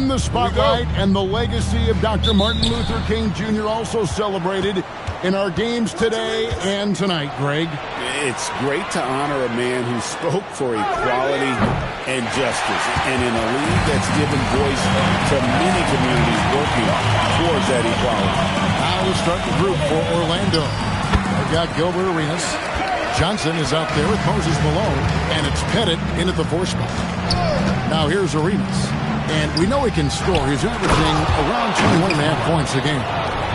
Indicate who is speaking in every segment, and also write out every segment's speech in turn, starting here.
Speaker 1: in the spotlight, and the legacy of Dr. Martin Luther King Jr. also celebrated in our games today and tonight, Greg.
Speaker 2: It's great to honor a man who spoke for equality and justice, and in a league that's given voice to many communities working towards that equality.
Speaker 1: Now to start the group for Orlando. They've got Gilbert Arenas. Johnson is out there with Moses Malone, and it's Pettit in at the 4 spot. Now here's Arenas, and we know he can score. He's averaging around 21.5 points a game.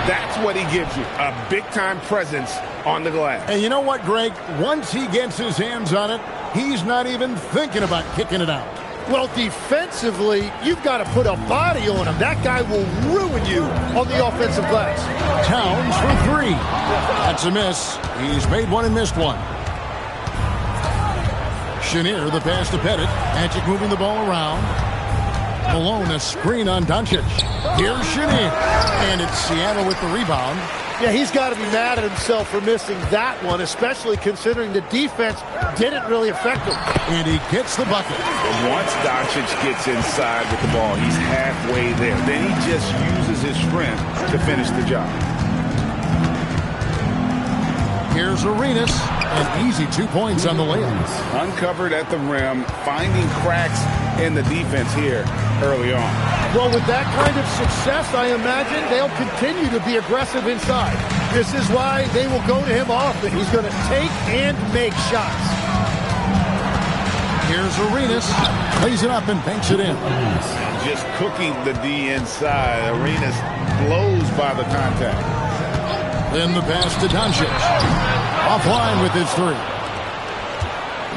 Speaker 2: That's what he gives you, a big-time presence on the glass.
Speaker 1: And you know what, Greg? Once he gets his hands on it, he's not even thinking about kicking it out.
Speaker 3: Well, defensively, you've got to put a body on him. That guy will ruin you on the offensive glass.
Speaker 1: Towns for 3. That's a miss. He's made one and missed one. Chenier, the pass to Pettit. Magic moving the ball around. Malone, a screen on Doncic. Here's Chenier. And it's Seattle with the rebound.
Speaker 3: Yeah, he's got to be mad at himself for missing that one, especially considering the defense didn't really affect him.
Speaker 1: And he gets the bucket.
Speaker 2: Once Doncic gets inside with the ball, he's halfway there. Then he just uses his strength to finish the job.
Speaker 1: Here's Arenas. An easy 2 points on the layup.
Speaker 2: Uncovered at the rim, finding cracks in the defense here early on.
Speaker 3: Well, with that kind of success, I imagine they'll continue to be aggressive inside. This is why they will go to him often. He's going to take and make shots.
Speaker 1: Here's Arenas. Plays it up and banks it in.
Speaker 2: Just cooking the D inside. Arenas blows by the contact.
Speaker 1: Then the pass to Doncic. Offline with his 3.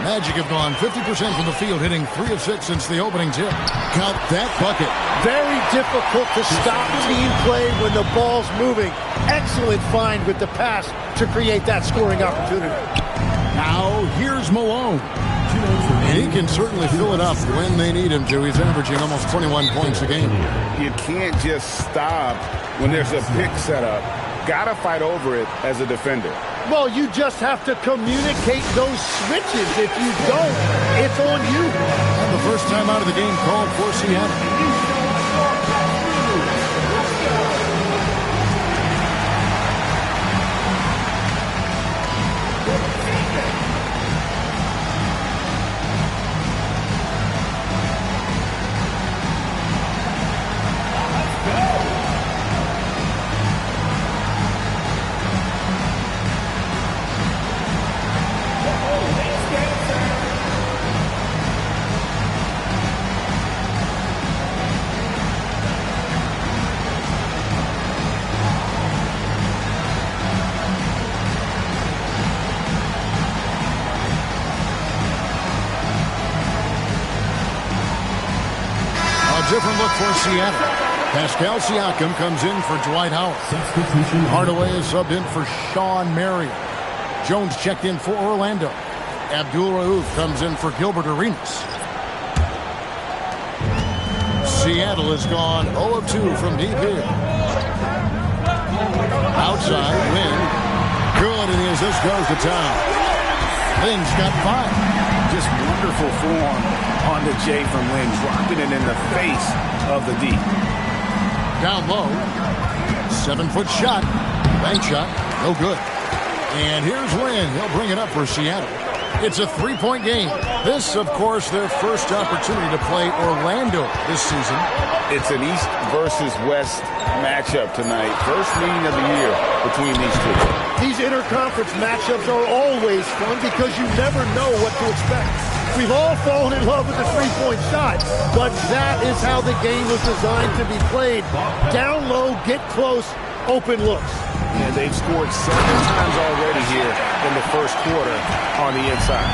Speaker 1: Magic have gone 50% from the field, hitting 3 of 6 since the opening tip. Count that bucket.
Speaker 3: Very difficult to stop team play when the ball's moving. Excellent find with the pass to create that scoring opportunity.
Speaker 1: Now here's Malone. And he can certainly fill it up when they need him to. He's averaging almost 21 points a game.
Speaker 2: You can't just stop when there's a pick set up. Gotta fight over it as a defender.
Speaker 3: Well, you just have to communicate those switches. If you don't, it's on you.
Speaker 1: And the first time out of the game called for Seattle. Different look for Seattle. Pascal Siakam comes in for Dwight Howard. Hardaway is subbed in for Sean Marion. Jones checked in for Orlando. Abdul Rauf comes in for Gilbert Arenas. Seattle has gone 0 of 2 from deep here. Outside, Lynn. Good, and his assist goes to town. Lynn's got 5.
Speaker 2: Just wonderful form on the J from Lynn, dropping it in the face of the D.
Speaker 1: Down low. 7-foot shot. Bank shot. No good. And here's Lynn. He'll bring it up for Seattle. It's a 3-point game. This, of course, their first opportunity to play Orlando this season.
Speaker 2: It's an East versus West matchup tonight. First meeting of the year between these two.
Speaker 3: These interconference matchups are always fun because you never know what to expect. We've all fallen in love with the three-point shot, but that is how the game was designed to be played. Down low, get close, open looks.
Speaker 2: And they've scored 7 times already here in the first quarter on the inside.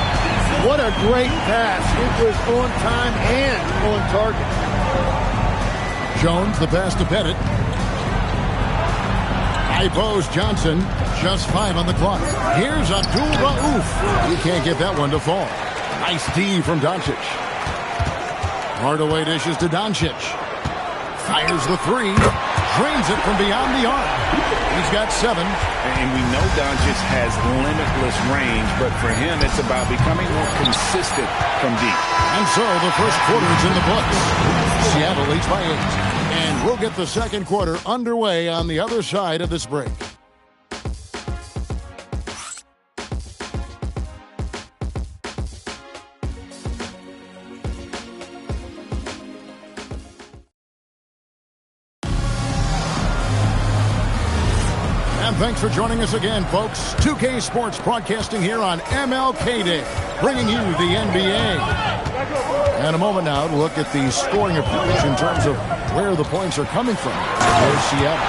Speaker 3: What a great pass. It was on time and on target.
Speaker 1: Jones, the pass to Pettit. High post, Johnson. Just 5 on the clock. Here's Abdul Rauf. He can't get that one to fall. Nice D from Doncic. Hardaway dishes to Doncic. Fires the 3. Drains it from beyond the arc. He's got 7.
Speaker 2: And we know Doncic has limitless range, but for him, it's about becoming more consistent from deep.
Speaker 1: And so the first quarter is in the books. Seattle leads by 8. And we'll get the second quarter underway on the other side of this break. And thanks for joining us again, folks. 2K Sports broadcasting here on MLK Day, bringing you the NBA. And a moment now to look at the scoring approach in terms of where the points are coming from. There's Seattle.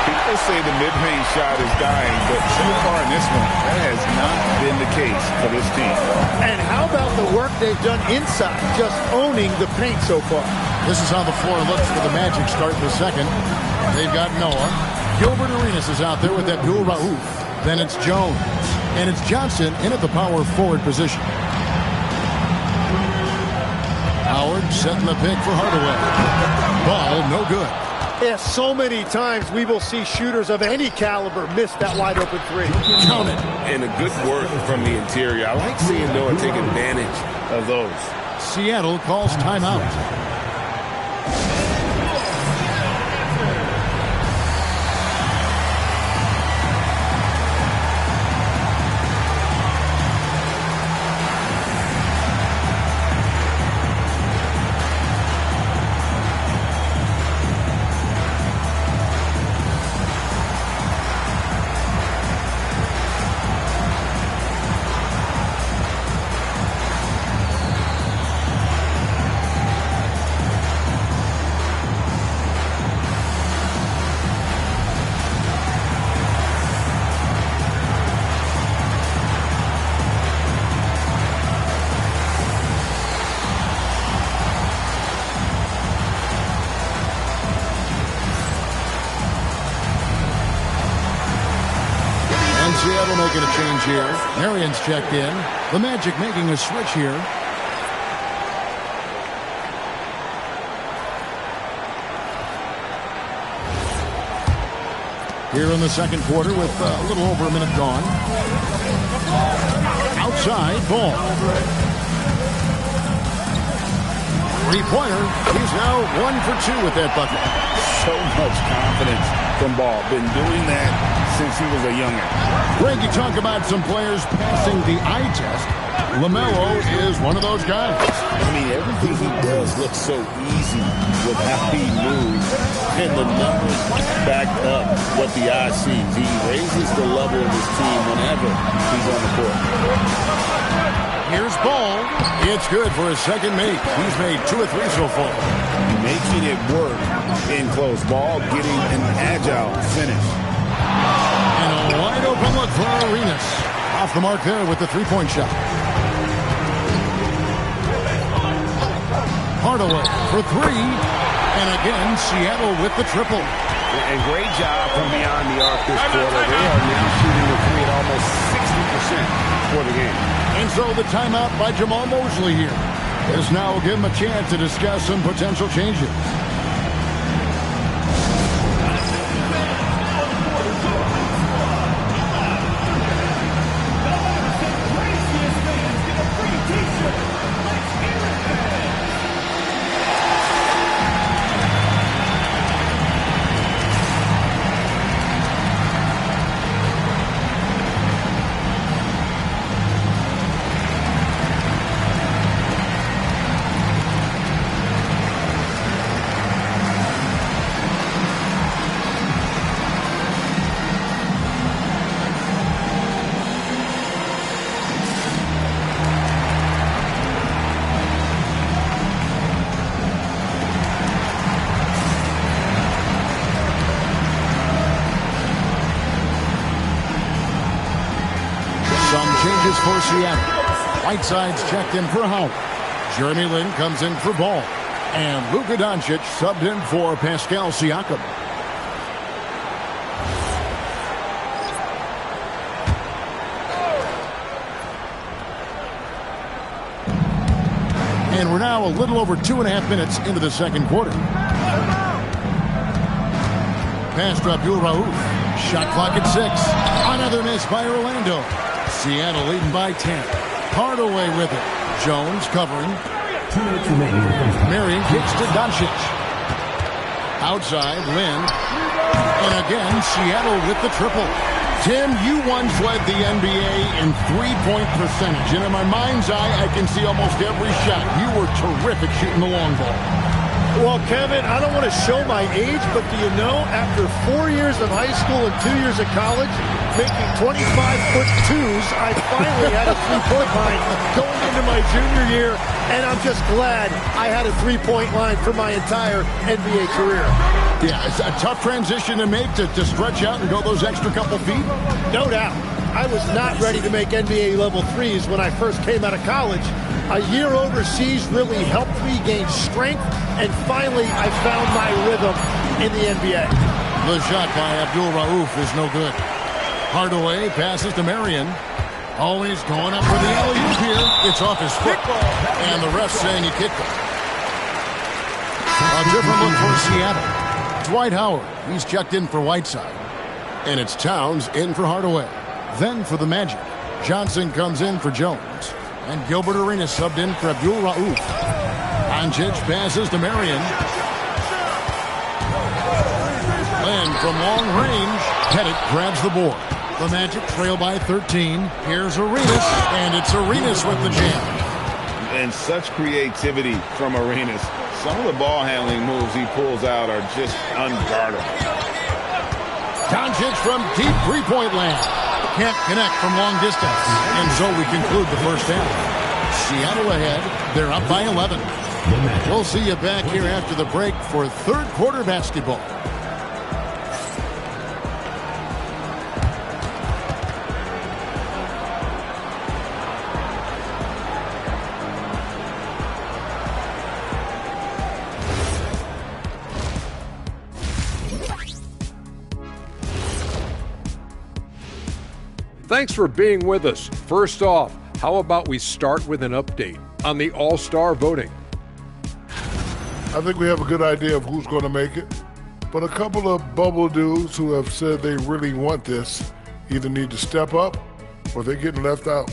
Speaker 2: People say the mid-range shot is dying, but so far in this one, that has not been the case for this team.
Speaker 3: And how about the work they've done inside, just owning the paint so far?
Speaker 1: This is how the floor looks for the Magic start in the second. They've got Noah. Gilbert Arenas is out there with Abdul Rauf. Then it's Jones. And it's Johnson in at the power forward position. Howard setting the pick for Hardaway. Ball no good.
Speaker 3: Yeah, so many times we will see shooters of any caliber miss that wide open three.
Speaker 1: Count it.
Speaker 2: And a good work from the interior. I like seeing Noah take advantage of those.
Speaker 1: Seattle calls timeout. Seattle making a change here. Marion's checked in. The Magic making a switch here. Here in the second quarter with a little over a minute gone. Outside, ball. Three-pointer. He's now 1 for 2 with that bucket.
Speaker 2: So much confidence from Ball. Been doing that since he was a youngin'.
Speaker 1: Greg, you talk about some players passing the eye test. LaMelo is one of those guys.
Speaker 2: I mean, everything he does looks so easy with how he moves. And the numbers back up what the eye sees. He raises the level of his team whenever he's on the court.
Speaker 1: Here's Ball. It's good for his second make. He's made 2 or 3 so far.
Speaker 2: Making it work in close. Ball getting an agile finish.
Speaker 1: And a wide open look for Arenas. Off the mark there with the three-point shot. Hardaway for 3. And again, Seattle with the triple.
Speaker 2: A great job from beyond the arc this quarter. They are now shooting the 3 at almost 60% for the game.
Speaker 1: And so the timeout by Jamal Mosley here. This now will give him a chance to discuss some potential changes. Changes for Seattle. Whiteside's checked in for Howard. Jeremy Lin comes in for Ball. And Luka Doncic subbed in for Pascal Siakam. And we're now a little over 2.5 minutes into the second quarter. pass to Abdul-Rauf. Shot clock at 6. Another miss by Orlando. Seattle leading by 10. Hardaway with it. Jones covering. Marion kicks to Doncic. Outside, Lynn. And again, Seattle with the triple. Tim, you once led the NBA in three-point percentage. And in my mind's eye, I can see almost every shot. You were terrific shooting the long ball.
Speaker 3: Well, Kevin, I don't want to show my age, but do you know, after 4 years of high school and 2 years of college, making 25-foot twos, I finally had a three-point line going into my junior year, and I'm just glad I had a three-point line for my entire NBA career.
Speaker 1: Yeah, it's a tough transition to make to stretch out and go those extra couple feet.
Speaker 3: No doubt. I was not ready to make NBA level threes when I first came out of college. A year overseas really helped me gain strength, and finally I found my rhythm in the NBA.
Speaker 1: The shot by Abdul-Rauf is no good. Hardaway passes to Marion. Always going up for the alley-oop here. It's off his foot, and the ref saying he kicked it. A different look for Seattle. Dwight Howard, he's checked in for Whiteside. And it's Towns in for Hardaway. Then for the Magic, Johnson comes in for Jones. And Gilbert Arenas subbed in for Abdul-Rauf. Doncic passes to Marion. And from long range, Pettit grabs the board. The Magic trail by 13. Here's Arenas, and it's Arenas with the jam.
Speaker 2: And such creativity from Arenas. Some of the ball handling moves he pulls out are just unguardable.
Speaker 1: Doncic from deep three-point land. Can't connect from long distance. And so we conclude the first half. Seattle ahead. They're up by 11. We'll see you back here after the break for third quarter basketball.
Speaker 4: Thanks for being with us. First off, how about we start with an update on the All-Star voting?
Speaker 5: I think we have a good idea of who's going to make it, but a couple of bubble dudes who have said they really want this either need to step up or they're getting left out.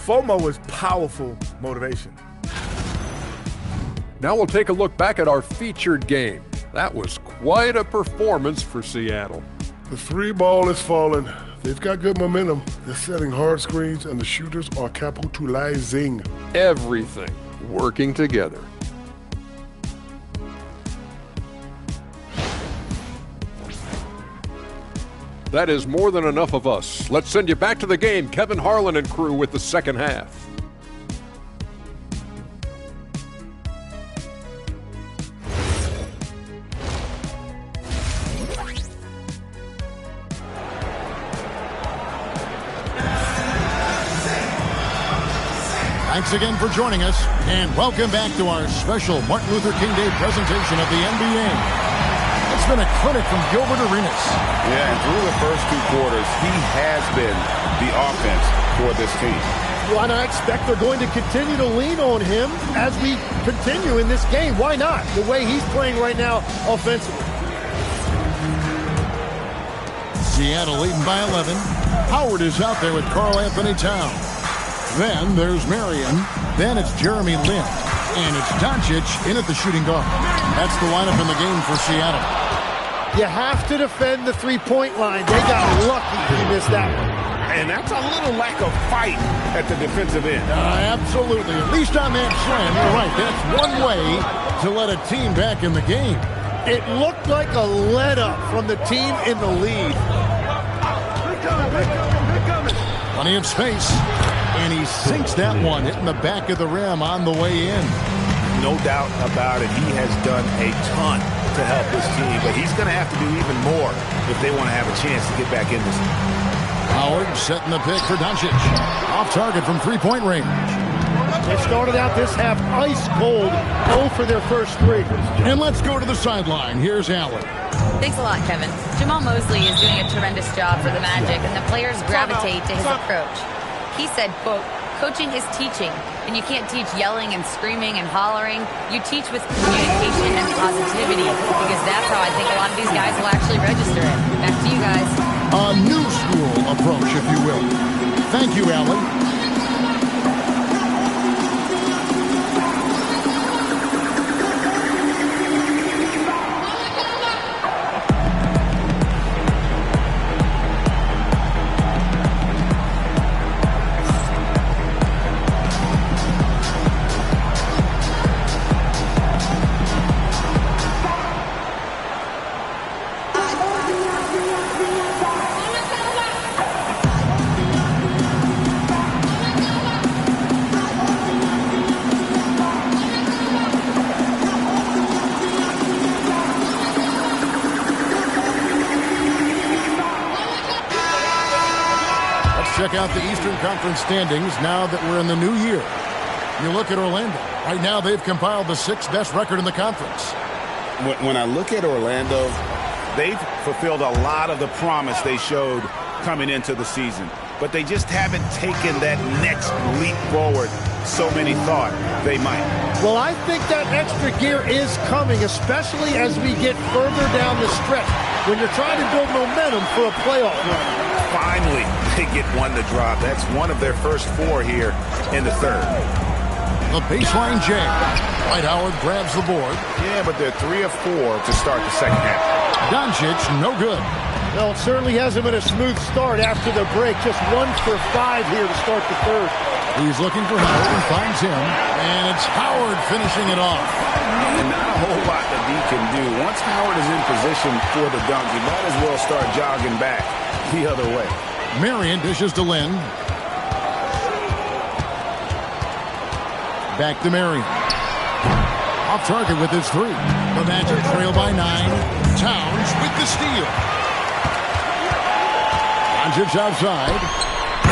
Speaker 6: FOMO is powerful motivation.
Speaker 4: Now we'll take a look back at our featured game. That was quite a performance for Seattle.
Speaker 5: The three ball is falling. They've got good momentum. They're setting hard screens, and the shooters are capitalizing.
Speaker 4: Everything working together. That is more than enough of us. Let's send you back to the game. Kevin Harlan and crew with the second half.
Speaker 1: Thanks again for joining us, and welcome back to our special Martin Luther King Day presentation of the NBA. It's been a clinic from Gilbert Arenas.
Speaker 2: Yeah, and through the first two quarters, he has been the offense for this team.
Speaker 3: Why not expect they're going to continue to lean on him as we continue in this game? Why not? The way he's playing right now offensively.
Speaker 1: Seattle leading by 11. Howard is out there with Karl Anthony Towns. Then there's Marion. Then it's Jeremy Lin. And it's Doncic in at the shooting guard. That's the lineup in the game for Seattle.
Speaker 3: You have to defend the three-point line. They got lucky he missed that one.
Speaker 2: And that's a little lack of fight at the defensive end.
Speaker 1: Absolutely. At least on that slam, you're right. That's one way to let a team back in the game.
Speaker 3: It looked like a let-up from the team in the lead.
Speaker 1: Plenty of space. And he sinks that one, hitting the back of the rim on the way in.
Speaker 6: No doubt about it. He has done a ton to help this team, but he's going to have to do even more if they want to have a chance to get back in this.
Speaker 1: Howard setting the pick for Doncic. Off target from three-point range.
Speaker 3: They started out this half ice cold, 0 for their first three.
Speaker 1: And let's go to the sideline. Here's Allen.
Speaker 7: Thanks a lot, Kevin. Jamal Mosley is doing a tremendous job for the Magic, and the players gravitate to his approach. He said, quote, Coaching is teaching, and you can't teach yelling and screaming and hollering. You teach with communication and positivity, because that's how I think a lot of these guys will actually register it. Back to you guys.
Speaker 1: A new school approach, if you will. Thank you, Alan. Check out the Eastern Conference standings now that we're in the new year. You look at Orlando. Right now, they've compiled the 6th best record in the conference.
Speaker 6: When I look at Orlando, they've fulfilled a lot of the promise they showed coming into the season. But they just haven't taken that next leap forward so many thought they might.
Speaker 3: Well, I think that extra gear is coming, especially as we get further down the stretch, when you're trying to build momentum for a playoff run.
Speaker 6: Finally, they get one to drop. That's one of their first 4 here in the third.
Speaker 1: The baseline jam. Dwight Howard grabs the board.
Speaker 6: Yeah, but they're 3 of 4 to start the second half.
Speaker 1: Doncic, no good.
Speaker 3: Well, it certainly hasn't been a smooth start after the break. Just 1 for 5 here to start the third.
Speaker 1: He's looking for Howard and finds him. And it's Howard finishing it off.
Speaker 6: And not a whole lot that he can do. Once Howard is in position for the dunk, he might as well start jogging back the other way.
Speaker 1: Marion dishes to Lynn. Back to Marion. Off target with his 3. The Magic trail by 9. Towns with the steal. Doncic outside.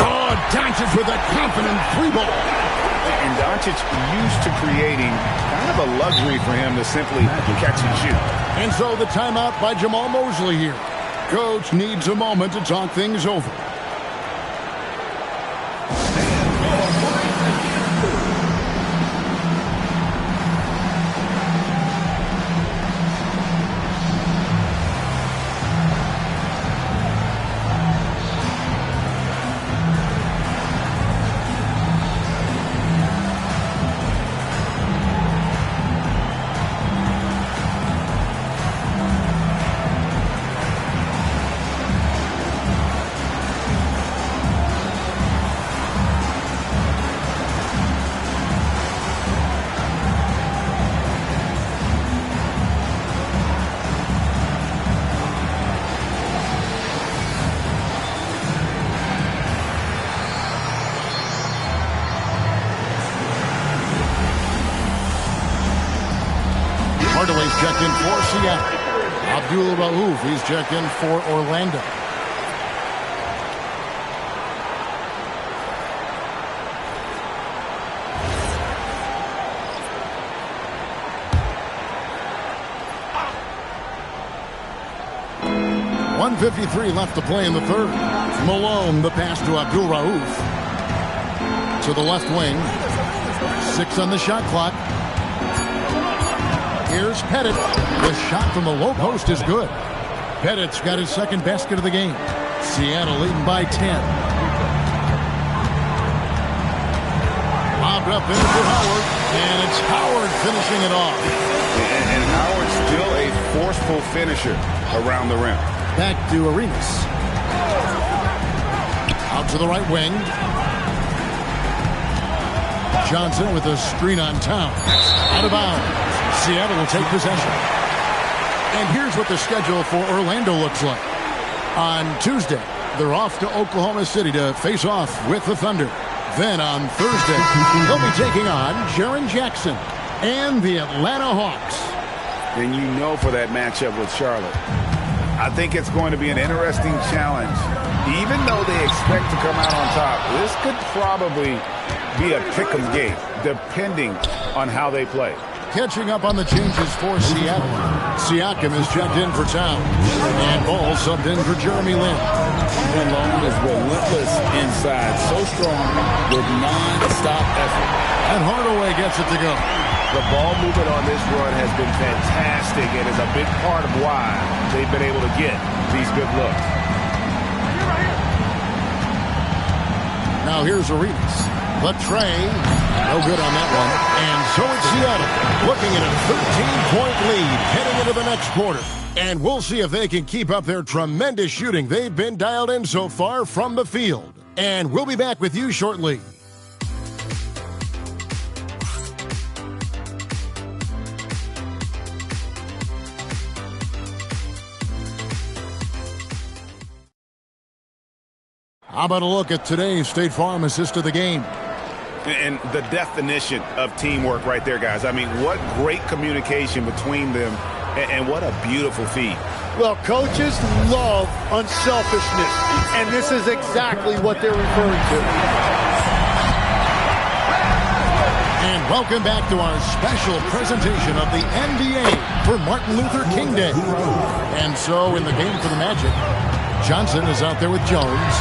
Speaker 1: Oh, Doncic with a confident 3 ball.
Speaker 6: And Doncic used to creating kind of a luxury for him to simply catch and shoot.
Speaker 1: And so the timeout by Jamal Mosley here. Coach needs a moment to talk things over. Hardaway's checked in for Seattle. Abdul Rauf, he's checked in for Orlando. .153 left to play in the third. Malone, the pass to Abdul Rauf. To the left wing. 6 on the shot clock. Here's Pettit. The shot from the low post is good. Pettit's got his second basket of the game. Seattle leading by 10. Lobbed up in for Howard, and it's Howard finishing it off.
Speaker 6: And Howard's still a forceful finisher around the rim.
Speaker 1: Back to Arenas. Out to the right wing. Johnson with a screen on Towns. Out of bounds. Seattle will take possession. And here's what the schedule for Orlando looks like. On Tuesday, they're off to Oklahoma City to face off with the Thunder. Then on Thursday, they'll be taking on Jaren Jackson and the Atlanta Hawks.
Speaker 6: And you know for that matchup with Charlotte, I think it's going to be an interesting challenge. Even though they expect to come out on top, this could probably be a pick'em game, depending on how they play.
Speaker 1: catching up on the changes for Seattle. Siakam is checked in for Towns. And Ball subbed in for Jeremy Lin.
Speaker 2: Malone is relentless inside, so strong with non-stop effort.
Speaker 1: And Hardaway gets it to go.
Speaker 6: The ball movement on this run has been fantastic and is a big part of why they've been able to get these good looks.
Speaker 1: Now here's Arenas. But Trey, no good on that one. And so it's Seattle, looking at a 13-point lead heading into the next quarter. And we'll see if they can keep up their tremendous shooting they've been dialed in so far from the field. And we'll be back with you shortly. How about a look at today's State Farm assist of the game?
Speaker 6: And the definition of teamwork right there, guys. I mean, what great communication between them, and what a beautiful feed.
Speaker 3: Well, coaches love unselfishness, and this is exactly what they're referring to.
Speaker 1: And welcome back to our special presentation of the NBA for Martin Luther King Day. And so in the game for the Magic, Johnson is out there with Jones.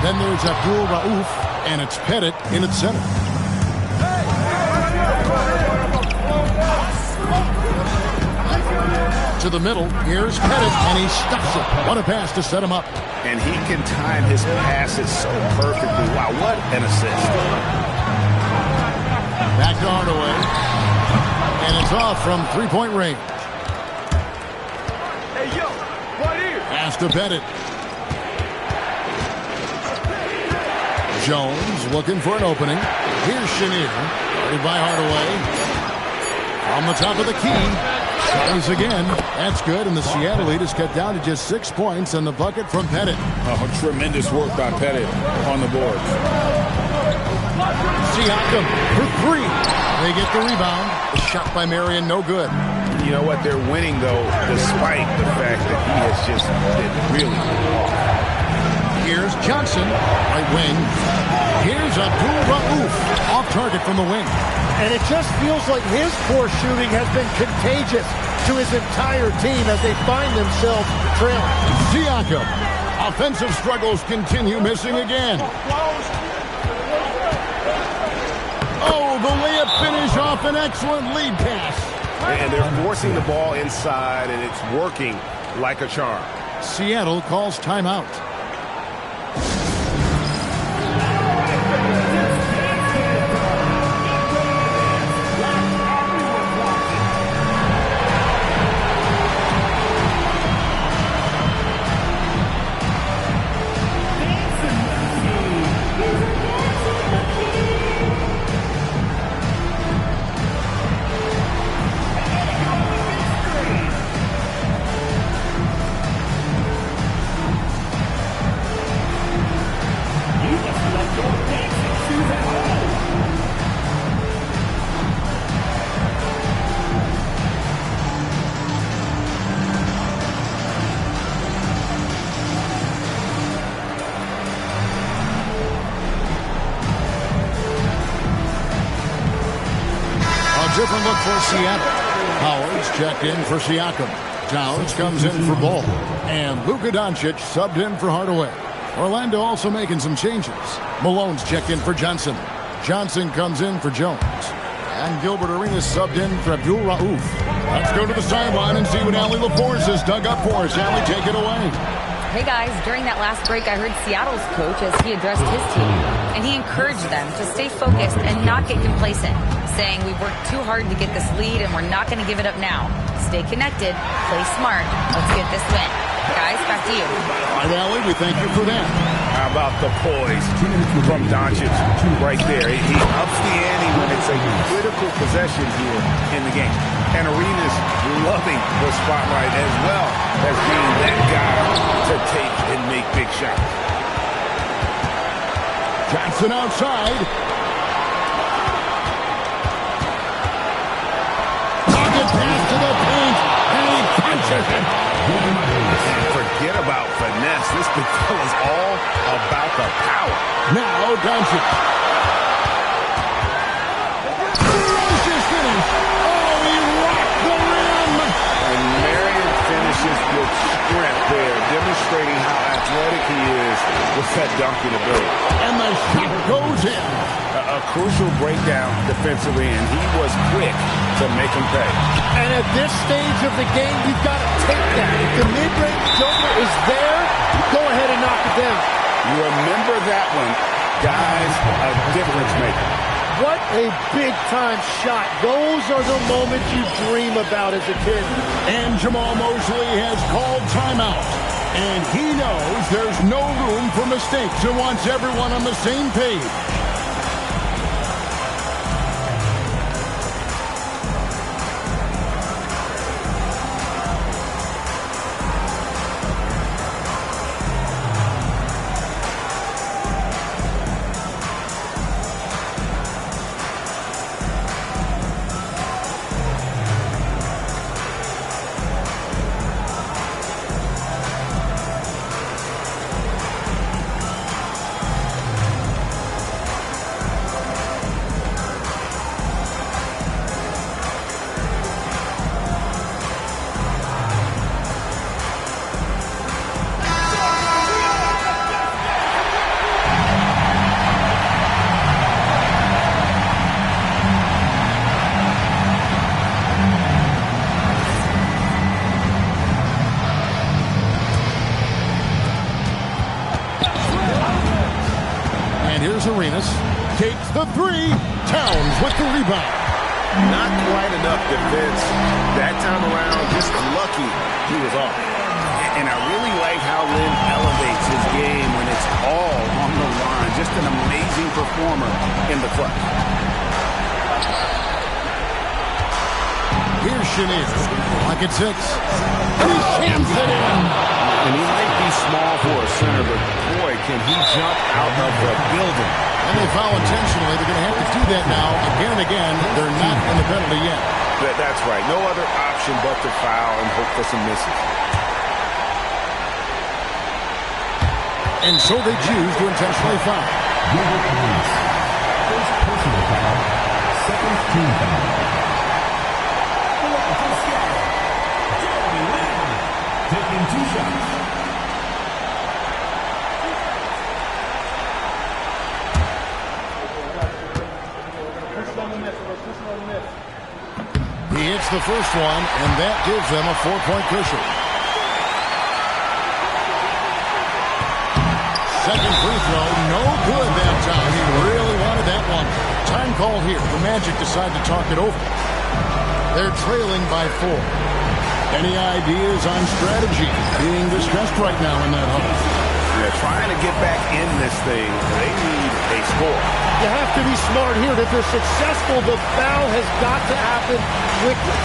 Speaker 1: Then there's Abdul Rauf, and it's Pettit in at center. To the middle, here's Pettit, and he stops it. What a pass to set him up.
Speaker 6: And he can time his passes so perfectly. Wow, what an assist.
Speaker 1: Back to Hardaway. And it's off from three-point range.
Speaker 3: Hey, yo, right here.
Speaker 1: Pass to Pettit. Jones looking for an opening. Here's Chenier. Guarded by Hardaway. On the top of the key. Tries again. That's good, and the Seattle lead is cut down to just 6 points on the bucket from Pettit.
Speaker 2: Oh, tremendous work by Pettit on the board.
Speaker 1: Siakam for three. They get the rebound. The shot by Marion, no good.
Speaker 6: You know what? They're winning, though, despite the fact that he has just been really off.
Speaker 1: Here's Johnson, right wing. Here's Abdul Rauf, off target from the wing.
Speaker 3: And it just feels like his poor shooting has been contagious to his entire team as they find themselves trailing.
Speaker 1: Siakam, offensive struggles continue, missing again. Oh, the layup finish off an excellent lead pass.
Speaker 6: And they're forcing the ball inside, and it's working like a charm.
Speaker 1: Seattle calls timeout. Different look for Seattle. Howard's checked in for Siakam. Towns comes in for Ball. And Luka Doncic subbed in for Hardaway. Orlando also making some changes. Malone's checked in for Johnson. Johnson comes in for Jones. And Gilbert Arenas subbed in for Abdul Rauf. Let's go to the sideline and see what Allie LaForce has dug up for us. Allie, take it away.
Speaker 7: Hey guys, during that last break, I heard Seattle's coach as he addressed his team, and he encouraged them to stay focused and not get complacent, saying we've worked too hard to get this lead and we're not going to give it up now. Stay connected, play smart, let's get this win. Guys, back to you.
Speaker 1: All right, Allie, we thank you for that.
Speaker 6: How about the poise from Doncic right there? He ups the ante when it's a critical possession here in the game. And Arenas loving the spotlight as well as being that guy to take and make big shots.
Speaker 1: Johnson outside. Pocket pass to the paint, and he punches it.
Speaker 6: And forget about finesse. This big fella's all about the power.
Speaker 1: Now Doncic. Ferocious finish. Oh, he
Speaker 6: demonstrating how athletic he is with that dunking ability.
Speaker 1: And the shot goes in.
Speaker 6: A crucial breakdown defensively, and he was quick to make him pay.
Speaker 3: And at this stage of the game, you've got to take that. If the mid-range jumper is there, go ahead and knock it down.
Speaker 6: You remember that one, guys, a difference maker.
Speaker 3: What a big-time shot. Those are the moments you dream about as a kid.
Speaker 1: And Jamal Mosley has called timeout. And he knows there's no room for mistakes and wants everyone on the same page. Arenas takes the three. Towns with the rebound.
Speaker 6: Not quite enough defense. That time around, just lucky he was off. And I really like how Lynn elevates his game when it's all on the line. Just an amazing performer in the clutch.
Speaker 1: Here's Chenier. Like at 6. And he shams it in.
Speaker 6: And he might be small for a center, but boy, can he jump out of the building.
Speaker 1: And they foul intentionally. They're going to have to do that now again and again. They're not in the penalty yet.
Speaker 6: That's right. No other option but to foul and hope for some misses.
Speaker 1: And so they choose to intentionally foul.
Speaker 8: First personal foul, second team foul. Taking 2 shots.
Speaker 1: He hits the first one, and that gives them a 4-point cushion. Second free throw, no good that time. He really wanted that one. Time call here. The Magic decide to talk it over. They're trailing by 4. Any ideas on strategy being discussed right now in that huddle?
Speaker 6: They're trying to get back in this thing. They need a score.
Speaker 3: You have to be smart here. If they're successful, the foul has got to happen quickly.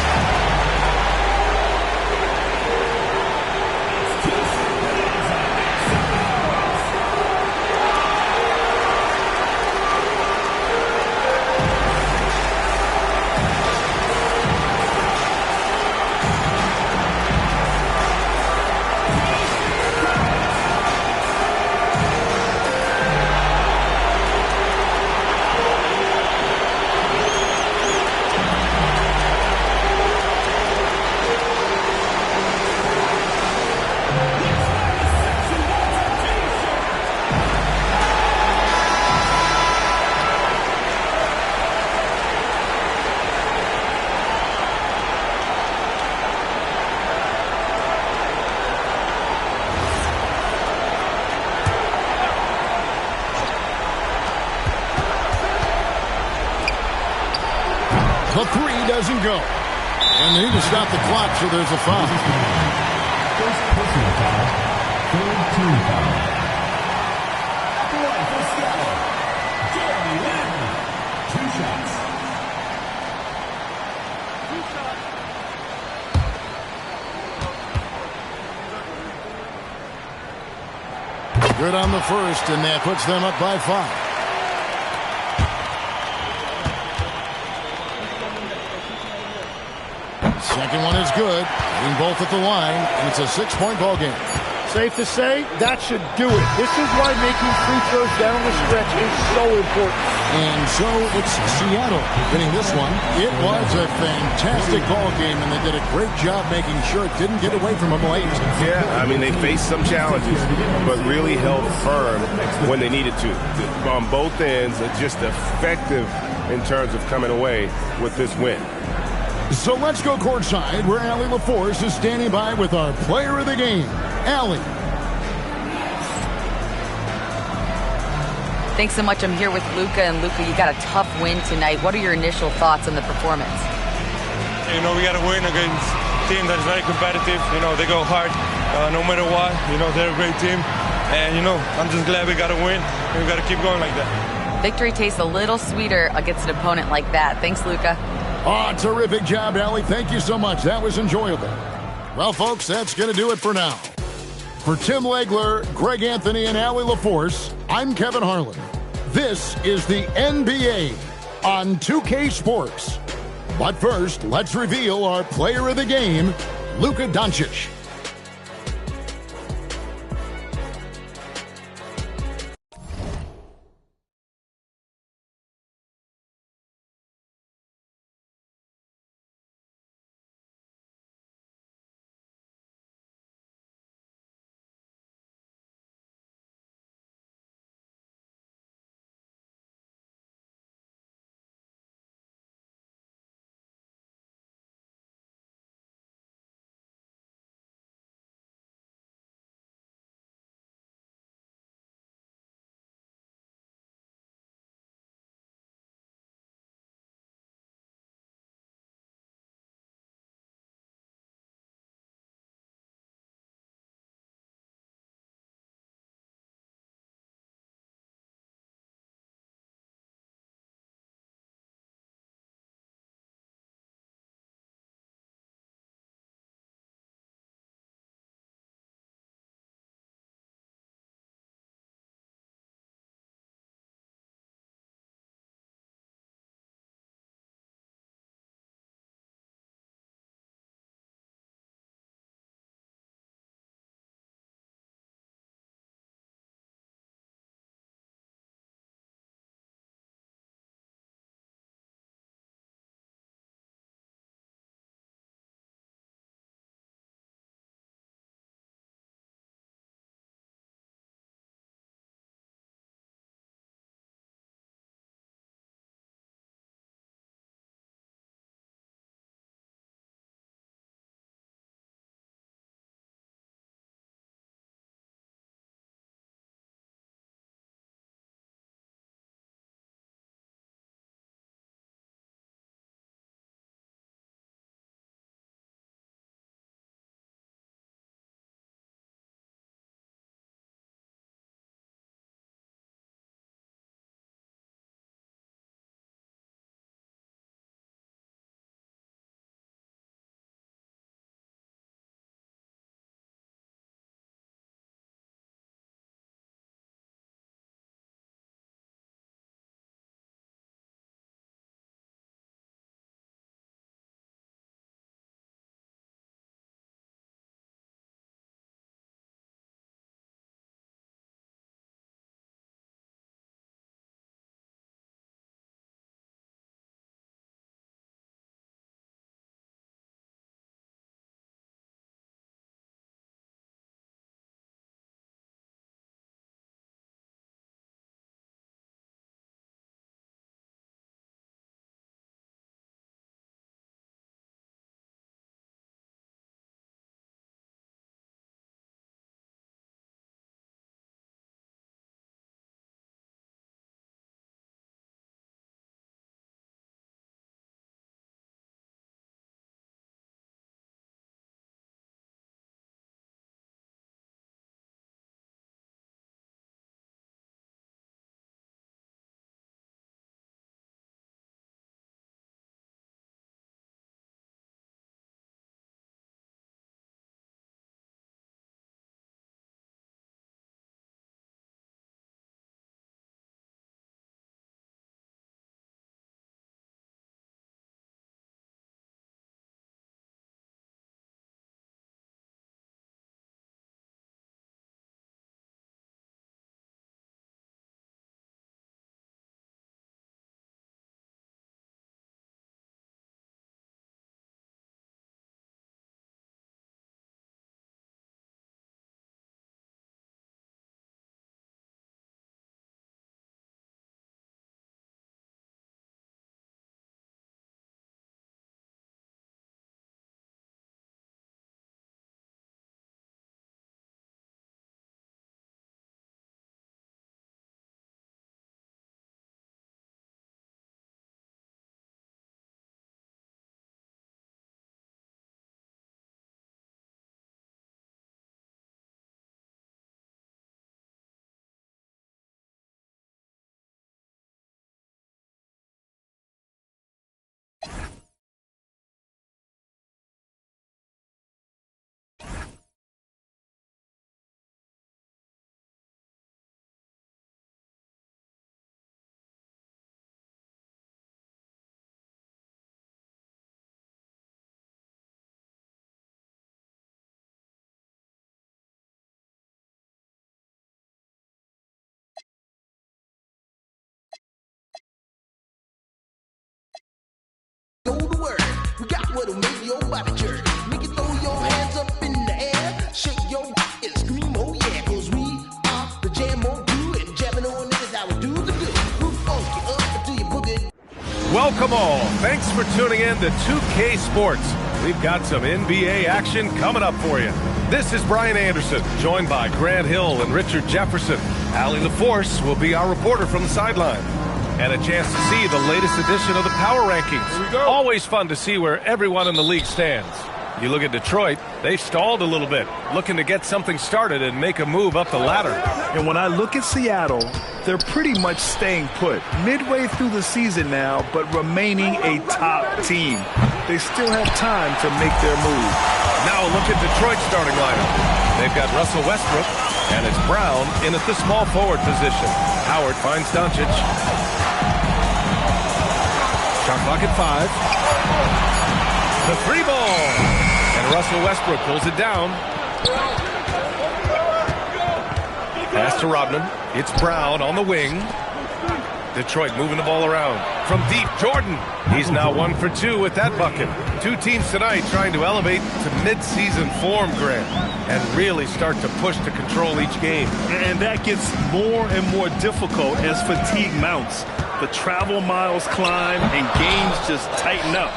Speaker 1: The 3 doesn't go. And they need to stop the clock, so there's a foul.
Speaker 8: First personal foul, third team foul. For Seattle, Jeremy Lin. 2 shots.
Speaker 1: Good on the first, and that puts them up by 5. Second one is good. Hitting both at the line, and it's a 6-point ball game.
Speaker 3: Safe to say, that should do it. This is why making free throws down the stretch is so important.
Speaker 1: And so it's Seattle winning this one. It was a fantastic ball game, and they did a great job making sure it didn't get away from them late.
Speaker 9: Yeah, I mean, they faced some challenges, but really held firm when they needed to. On both ends, just effective in terms of coming away with this win.
Speaker 1: So let's go courtside, where Allie LaForce is standing by with our player of the game. Allie.
Speaker 7: Thanks so much. I'm here with Luka. And Luka, you got a tough win tonight. What are your initial thoughts on the performance?
Speaker 10: You know, we got to win against a team that is very competitive. You know, they go hard no matter what. You know, they're a great team. And, you know, I'm just glad we got to win. And we got to keep going like that.
Speaker 7: Victory tastes a little sweeter against an opponent like that. Thanks, Luka.
Speaker 1: Oh, terrific job, Allie. Thank you so much. That was enjoyable. Well, folks, that's going to do it for now. For Tim Legler, Greg Anthony, and Allie LaForce, I'm Kevin Harlan. This is the NBA on 2K Sports. But first, let's reveal our player of the game, Luka Doncic.
Speaker 11: what'll make your body jerk. Make you throw your hands up in the air, shake your and scream, oh yeah, 'cause we are the jam on you and jamming on niggas how we do the do. Who funk you up until you boogie.
Speaker 9: Welcome all. Thanks for tuning in to 2K Sports. We've got some NBA action coming up for you. This is Brian Anderson, joined by Grant Hill and Richard Jefferson. Allie LaForce will be our reporter from the sideline. And a chance to see the latest edition of the Power Rankings.
Speaker 5: Here we go.
Speaker 9: Always fun to see where everyone in the league stands. You look at Detroit, they've stalled a little bit, looking to get something started and make a move up the ladder.
Speaker 12: And when I look at Seattle, they're pretty much staying put. Midway through the season now, but remaining a top team. They still have time to make their move.
Speaker 9: Now look at Detroit's starting lineup. They've got Russell Westbrook, and it's Brown in at the small forward position. Howard finds Doncic. Shot clock at 5. The 3 ball. And Russell Westbrook pulls it down. Pass to Rodman. It's Brown on the wing. Detroit moving the ball around. From deep, Jordan. He's now 1 for 2 with that bucket. Two teams tonight trying to elevate to mid-season form, Grant, and really start to push to control each game.
Speaker 12: And that gets more and more difficult as fatigue mounts. The travel miles climb and games just tighten up.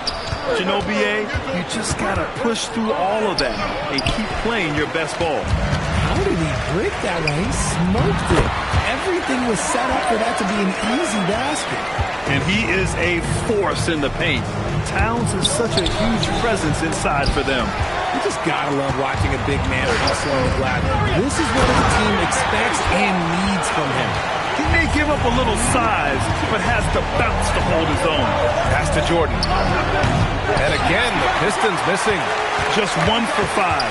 Speaker 12: But you know, BA, you just got to push through all of that and keep playing your best ball.
Speaker 13: How did he break that one? He smoked it. Everything was set up for that to be an easy basket.
Speaker 12: And he is a force in the paint. Towns is such a huge presence inside for them.
Speaker 13: You just gotta love watching a big man hustle on the glass. This is what the team expects and needs from him.
Speaker 12: He may give up a little size, but has the bounce to hold his own.
Speaker 9: Pass to Jordan. And again, the Pistons missing.
Speaker 12: Just 1 for 5.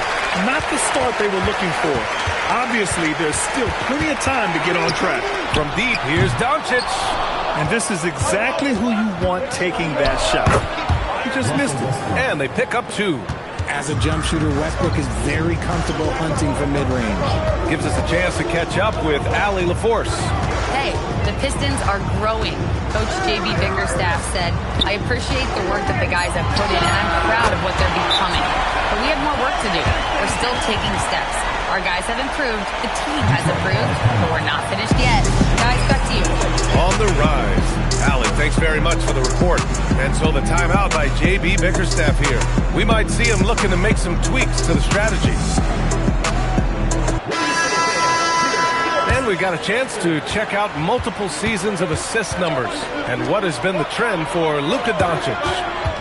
Speaker 12: Not the start they were looking for. Obviously, there's still plenty of time to get on track.
Speaker 9: From deep, here's Doncic.
Speaker 12: And this is exactly who you want taking that shot. He just missed it.
Speaker 9: And they pick up 2.
Speaker 13: As a jump shooter, Westbrook is very comfortable hunting from mid-range.
Speaker 9: Gives us a chance to catch up with Allie LaForce.
Speaker 7: Hey, the Pistons are growing. Coach J.B. Bickerstaff said, I appreciate the work that the guys have put in, and I'm proud of what they're becoming. But we have more work to do. We're still taking steps. Our guys have improved. The team has improved, but we're not finished yet. Guys, back to you.
Speaker 9: On the rise. Allie, thanks very much for the report. And so the timeout by J.B. Bickerstaff here. We might see him looking to make some tweaks to the strategy. And we got a chance to check out multiple seasons of assist numbers and what has been the trend for Luka Doncic.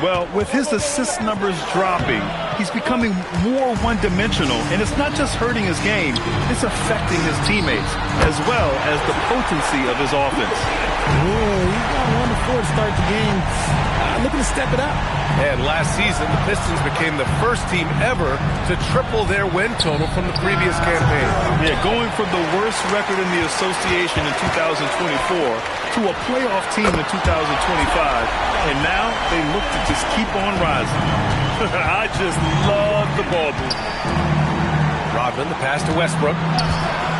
Speaker 12: Well, with his assist numbers dropping, he's becoming more one-dimensional, and it's not just hurting his game, it's affecting his teammates, as well as the potency of his offense.
Speaker 13: Oh, he's got 1 to 4 to start the game. Looking to step it up.
Speaker 9: And last season, the Pistons became the first team ever to triple their win total from the previous campaign.
Speaker 12: Yeah, going from the worst record in the association in 2024 to a playoff team in 2025, and now they look to just keep on rising. I just love the ball move.
Speaker 9: Rodman, the pass to Westbrook,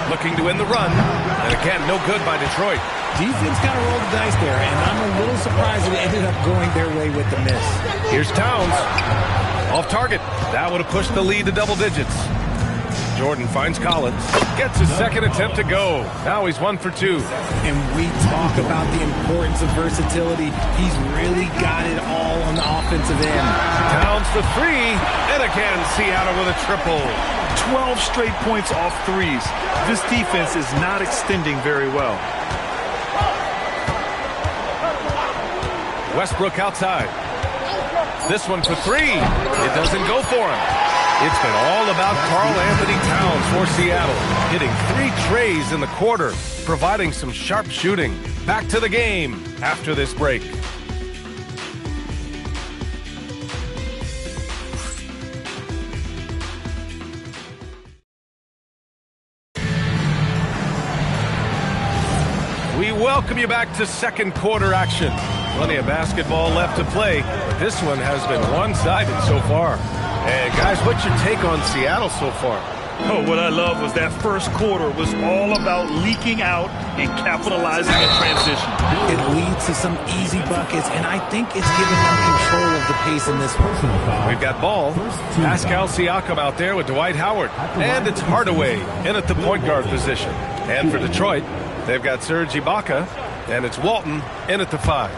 Speaker 9: looking to win the run, and again, no good by Detroit.
Speaker 13: Defense kind of rolled the dice there, and I'm a little surprised it ended up going their way with the miss.
Speaker 9: Here's Towns. Off target. That would have pushed the lead to double digits. Jordan finds Collins. Gets his second attempt to go. Now he's 1 for 2.
Speaker 13: And we talk about the importance of versatility. He's really got it all on the offensive end.
Speaker 9: Towns the 3. And again, Seattle with a triple.
Speaker 12: 12 straight points off threes. This defense is not extending very well.
Speaker 9: Westbrook outside. This one for 3. It doesn't go for him. It's been all about Karl Anthony Towns for Seattle, hitting 3 trays in the quarter, providing some sharp shooting. Back to the game after this break. We welcome you back to second quarter action. Plenty of basketball left to play, but this one has been one-sided so far. And guys, what's your take on Seattle so far?
Speaker 12: Oh, what I love was that first quarter was all about leaking out and capitalizing in transition.
Speaker 13: It leads to some easy buckets, and I think it's giving them control of the pace in this one.
Speaker 9: We've got ball. Pascal Siakam out there with Dwight Howard. And it's Hardaway in at the point guard position. And for Detroit, they've got Serge Ibaka, and it's Walton in at the 5.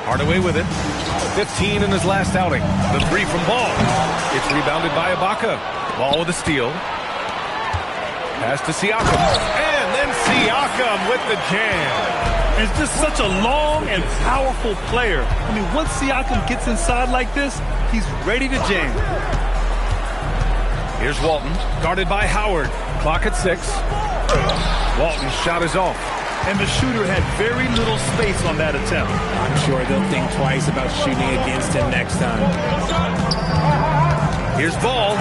Speaker 9: Hardaway with it. 15 in his last outing. The 3 from Ball. It's rebounded by Ibaka. Ball with a steal. Pass to Siakam. And then Siakam with the jam.
Speaker 12: It's just such a long and powerful player. I mean, once Siakam gets inside like this, he's ready to jam.
Speaker 9: Here's Walton, guarded by Howard. Clock at 6. Walton's shot is off.
Speaker 12: And the shooter had very little space on that attempt.
Speaker 13: I'm sure they'll think twice about shooting against him next time.
Speaker 9: Here's Ball.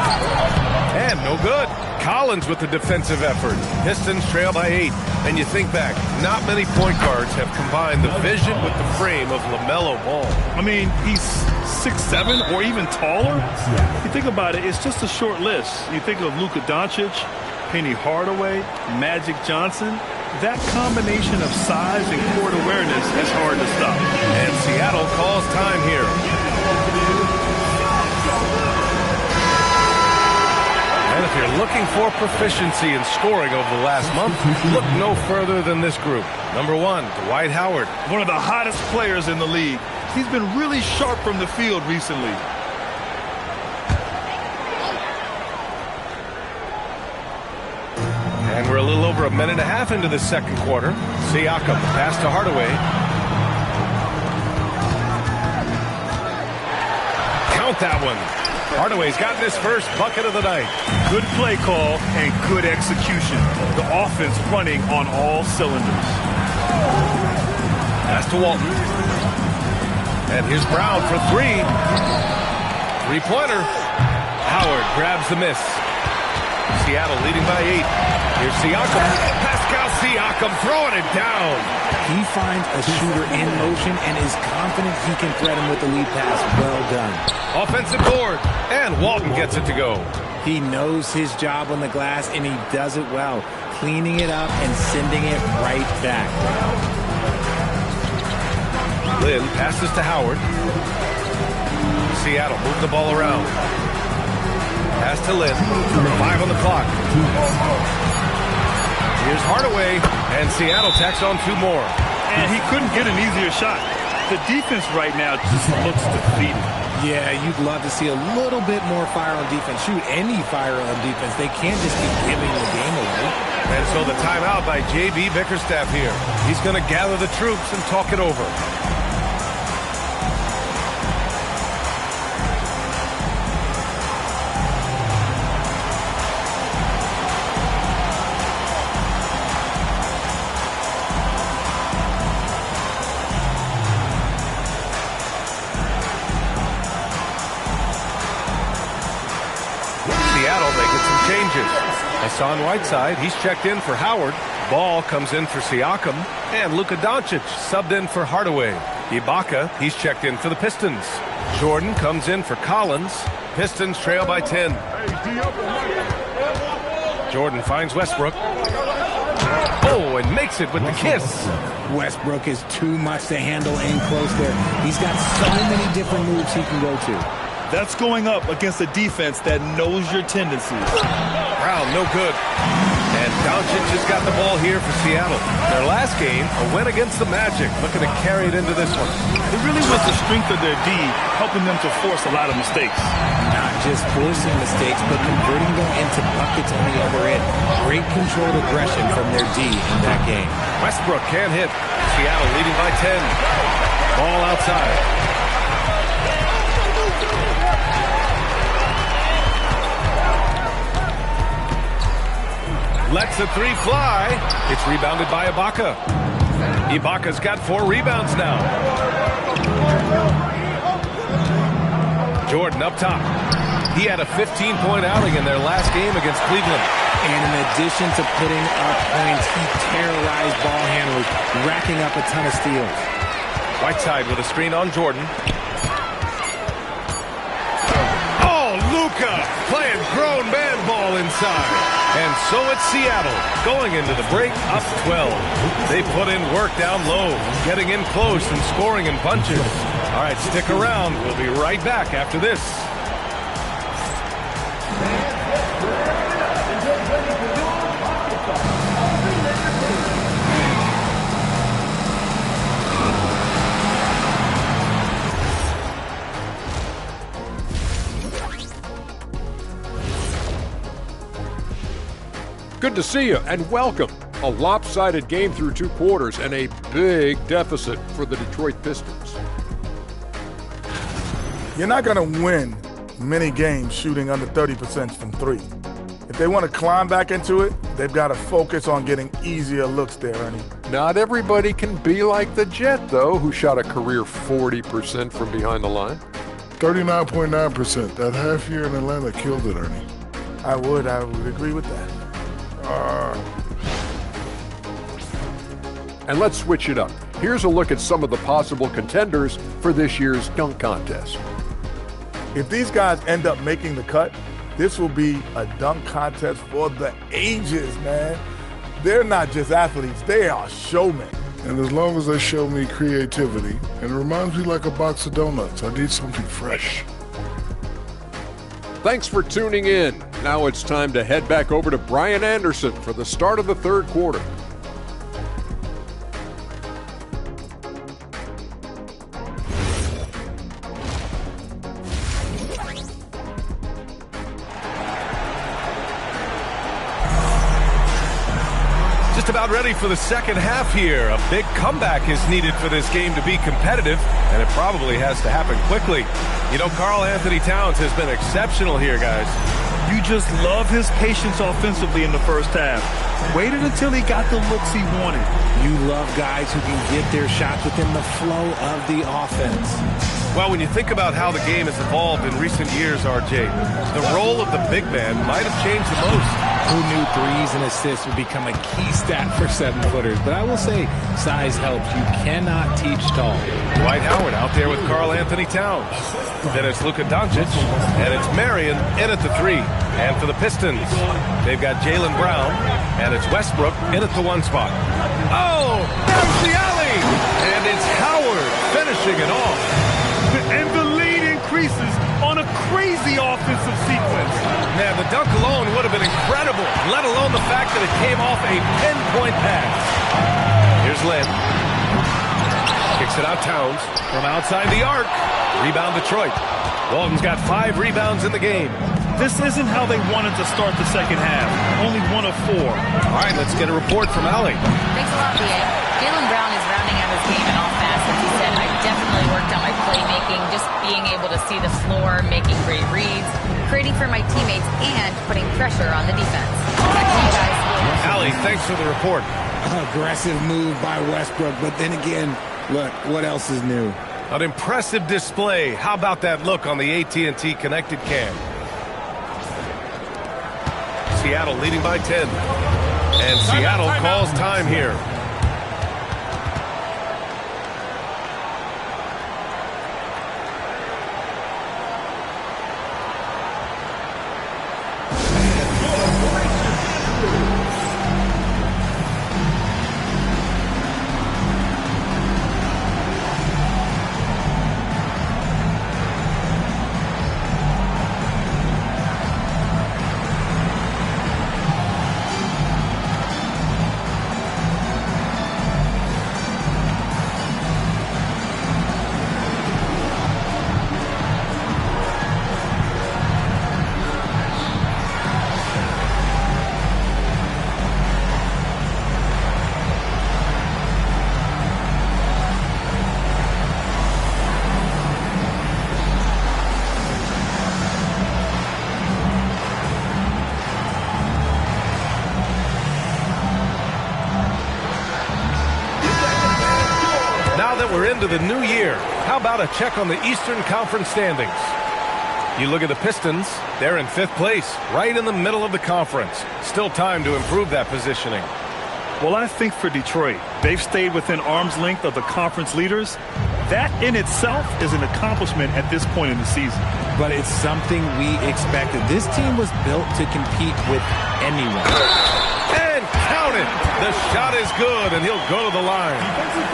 Speaker 9: And no good. Collins with the defensive effort. Pistons trail by 8. And you think back, not many point guards have combined the vision with the frame of LaMelo Ball.
Speaker 12: I mean, he's 6'7" or even taller. You think about it, it's just a short list. You think of Luka Doncic, Penny Hardaway, Magic Johnson. That combination of size and court awareness is hard to stop.
Speaker 9: And Seattle calls time here. And if you're looking for proficiency in scoring over the last month, look no further than this group. Number 1, Dwight Howard.
Speaker 12: One of the hottest players in the league. He's been really sharp from the field recently.
Speaker 9: And we're a little over a minute and a half into the second quarter. Siakam, pass to Hardaway. Count that one. Hardaway's gotten his first bucket of the night.
Speaker 12: Good play call and good execution. The offense running on all cylinders.
Speaker 9: Pass to Walton. And here's Brown for 3. 3-pointer. Howard grabs the miss. Seattle leading by 8. Here's Siakam. Pascal Siakam throwing it down.
Speaker 13: He finds a shooter in motion and is confident he can thread him with the lead pass. Well done.
Speaker 9: Offensive board. And Walton gets it to go.
Speaker 13: He knows his job on the glass, and he does it well. Cleaning it up and sending it right back.
Speaker 9: Lynn passes to Howard. Seattle moves the ball around. Pass to Lynn. 5 on the clock. Here's Hardaway, and Seattle tacks on 2 more.
Speaker 12: And he couldn't get an easier shot. The defense right now just looks defeated.
Speaker 13: Yeah, you'd love to see a little bit more fire on defense. Shoot, any fire on defense. They can't just keep giving the game away.
Speaker 9: And so the timeout by J.B. Bickerstaff here. He's going to gather the troops and talk it over. Hassan Whiteside, he's checked in for Howard. Ball comes in for Siakam. And Luka Doncic subbed in for Hardaway. Ibaka, he's checked in for the Pistons. Jordan comes in for Collins. Pistons trail by 10. Jordan finds Westbrook. Oh, and makes it with the kiss.
Speaker 13: Westbrook is too much to handle in close there. He's got so many different moves he can go to.
Speaker 12: That's going up against a defense that knows your tendencies.
Speaker 9: Brown, no good. And Doncic has got the ball here for Seattle. Their last game, a win against the Magic, looking to carry it into this one.
Speaker 12: It really was the strength of their D helping them to force a lot of mistakes.
Speaker 13: Not just forcing mistakes, but converting them into buckets on the other end. Great controlled aggression from their D in that game.
Speaker 9: Westbrook can't hit. Seattle leading by 10. Ball outside. Lets the 3 fly. It's rebounded by Ibaka. Ibaka's got 4 rebounds now. Jordan up top. He had a 15-point outing in their last game against Cleveland.
Speaker 13: And in addition to putting up points, he terrorized ball handlers, racking up a ton of steals.
Speaker 9: Whiteside with a screen on Jordan. Oh, Luka playing grown man ball inside. And so it's Seattle going into the break up 12. They put in work down low, getting in close and scoring in bunches. All right, stick around. We'll be right back after this.
Speaker 4: Good to see you and welcome. A lopsided game through 2 quarters and a big deficit for the Detroit Pistons.
Speaker 14: You're not going to win many games shooting under 30% from 3. If they want to climb back into it, they've got to focus on getting easier looks there, Ernie.
Speaker 4: Not everybody can be like the Jet, though, who shot a career 40% from behind the line.
Speaker 5: 39.9%. That half year in Atlanta killed it, Ernie.
Speaker 14: I would agree with that.
Speaker 4: And let's switch it up. Here's a look at some of the possible contenders for this year's dunk contest.
Speaker 14: If these guys end up making the cut, this will be a dunk contest for the ages, man. They're not just athletes, they are showmen.
Speaker 5: And as long as they show me creativity, and it reminds me like a box of donuts, I need something fresh.
Speaker 4: Thanks for tuning in. Now it's time to head back over to Brian Anderson for the start of the 3rd quarter.
Speaker 9: Just about ready for the second half here. A big comeback is needed for this game to be competitive, and it probably has to happen quickly. You know, Karl Anthony Towns has been exceptional here, guys.
Speaker 12: You just love his patience offensively in the first half. Waited until he got the looks he wanted.
Speaker 13: You love guys who can get their shots within the flow of the offense.
Speaker 9: Well, when you think about how the game has evolved in recent years, RJ, the role of the big man might have changed the most.
Speaker 13: Who knew threes and assists would become a key stat for 7-footers? But I will say, size helps. You cannot teach tall.
Speaker 9: Dwight Howard out there with Karl Anthony Towns. Then it's Luka Doncic, and it's Marion in at the 3. And for the Pistons, they've got Jaylen Brown, and it's Westbrook in at the 1 spot. Oh, there's the alley! And it's Howard finishing it off.
Speaker 12: And the lead increases on a crazy offensive sequence.
Speaker 9: Man, the dunk alone would have been incredible, let alone the fact that it came off a pinpoint pass. Here's Lynn. Kicks it out Towns from outside the arc. Rebound Detroit. Walton's got 5 rebounds in the game.
Speaker 12: This isn't how they wanted to start the second half. Only 1 of 4.
Speaker 9: All right, let's get a report from Allie.
Speaker 7: Thanks a lot, B.A. Jaylen Brown is rounding out his game in all facets. He said, I definitely worked on my playmaking, just being able to see the floor, making great reads, creating for my teammates, and putting pressure on the defense. Back to you guys.
Speaker 9: Allie, thanks for the report.
Speaker 13: Aggressive move by Westbrook, but then again, look, what else is new?
Speaker 9: An impressive display. How about that look on the AT&T connected cam? Seattle leading by 10. And Seattle calls time here. We're into the new year. How about a check on the Eastern Conference standings? You look at the Pistons, they're in 5th place, right in the middle of the conference. Still time to improve that positioning.
Speaker 12: Well, I think for Detroit, they've stayed within arm's length of the conference leaders, That in itself is an accomplishment at this point in the season.
Speaker 13: But it's something we expected. This team was built to compete with anyone.
Speaker 9: And count it. The shot is good, and he'll go to the line.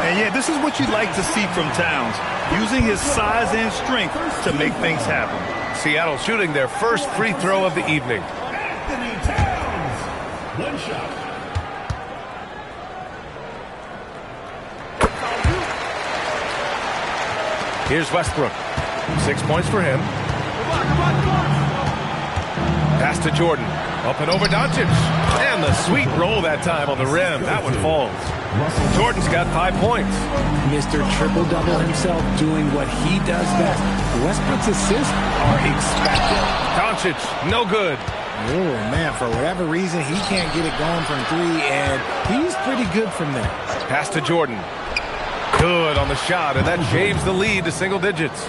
Speaker 12: And yeah, this is what you'd like to see from Towns, using his size and strength to make things happen.
Speaker 9: Seattle shooting their first free throw of the evening.
Speaker 8: Anthony Towns. One shot.
Speaker 9: Here's Westbrook. 6 points for him. Pass to Jordan. Up and over Doncic. And the sweet roll that time on the rim. That one falls. Jordan's got 5 points.
Speaker 13: Mr. Triple-Double himself doing what he does best. Westbrook's assists are expected.
Speaker 9: Doncic, no good.
Speaker 13: Oh, man, for whatever reason, he can't get it going from three, and he's pretty good from there.
Speaker 9: Pass to Jordan. Good on the shot, and that shaves the lead to single digits.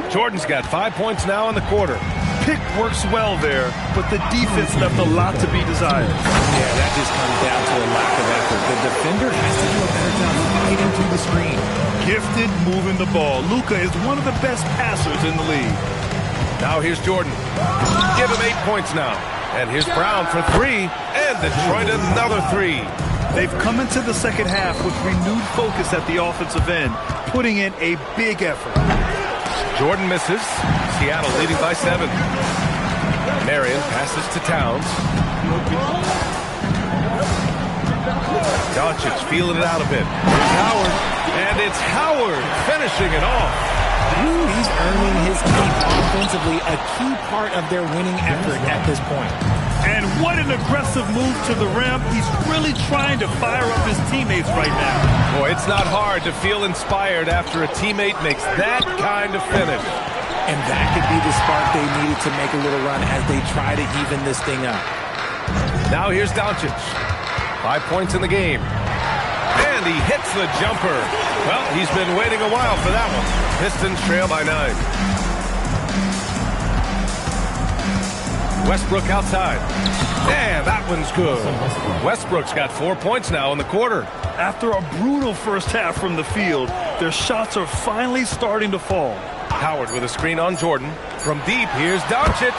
Speaker 9: Jordan's got 5 points now in the quarter.
Speaker 12: Pick works well there, but the defense left a lot to be desired.
Speaker 13: Yeah, that just comes down to a lack of effort. The defender has to do a better job fighting through the screen.
Speaker 12: Gifted moving the ball. Luka is one of the best passers in the league.
Speaker 9: Now here's Jordan. Give him 8 points now. And here's Brown for three, and Detroit another three.
Speaker 12: They've come into the second half with renewed focus at the offensive end, putting in a big effort.
Speaker 9: Jordan misses. Seattle leading by 7. Marion passes to Towns. Doncic feeling it out a bit. Here's Howard. And it's Howard finishing it off.
Speaker 13: Ooh, he's earning his keep offensively, a key part of their winning effort at this point.
Speaker 12: And what an aggressive move to the rim. He's really trying to fire up his teammates right now.
Speaker 9: Boy, it's not hard to feel inspired after a teammate makes that kind of finish.
Speaker 13: And that could be the spark they needed to make a little run as they try to even this thing up.
Speaker 9: Now here's Doncic. 5 points in the game. And he hits the jumper. Well, he's been waiting a while for that one. Pistons trail by 9. Westbrook outside. And that one's good. Westbrook's got 4 points now in the quarter.
Speaker 12: After a brutal first half from the field, their shots are finally starting to fall.
Speaker 9: Howard with a screen on Jordan. From deep, here's Doncic.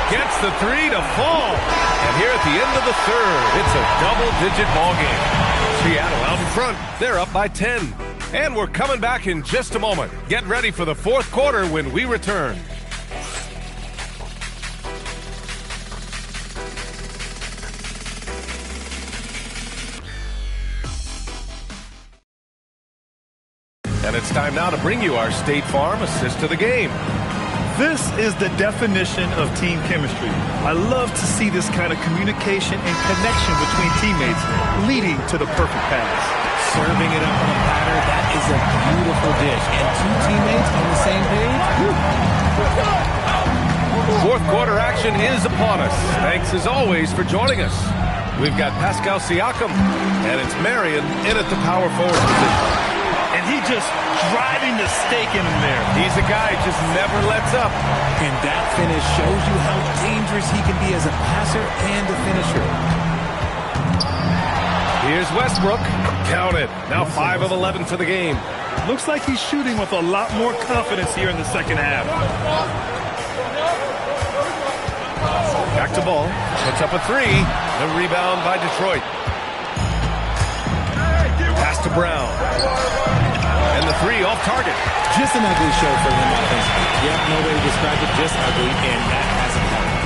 Speaker 9: Gets the three to fall. And here at the end of the third, it's a double-digit ball game. Seattle out in front. They're up by 10. And we're coming back in just a moment. Get ready for the fourth quarter when we return. And it's time now to bring you our State Farm assist to the game.
Speaker 12: This is the definition of team chemistry. I love to see this kind of communication and connection between teammates leading to the perfect pass.
Speaker 13: Serving it up on a platter, that is a beautiful dish. And two teammates on the same page.
Speaker 9: Fourth quarter action is upon us. Thanks as always for joining us. We've got Pascal Siakam, and it's Marion in at the power forward position.
Speaker 12: And he just driving the stake in him there.
Speaker 9: He's a guy who just never lets up.
Speaker 13: And that finish shows you how dangerous he can be as a passer and a finisher.
Speaker 9: Here's Westbrook. Count it. Now 5 of 11 for the game.
Speaker 12: Looks like he's shooting with a lot more confidence here in the second half.
Speaker 9: Back to Ball. Puts up a three. The rebound by Detroit. Pass to Brown. And the three off target.
Speaker 13: Just an ugly show for him offensively. Yep, no way to describe it, just ugly, and that hasn't happened.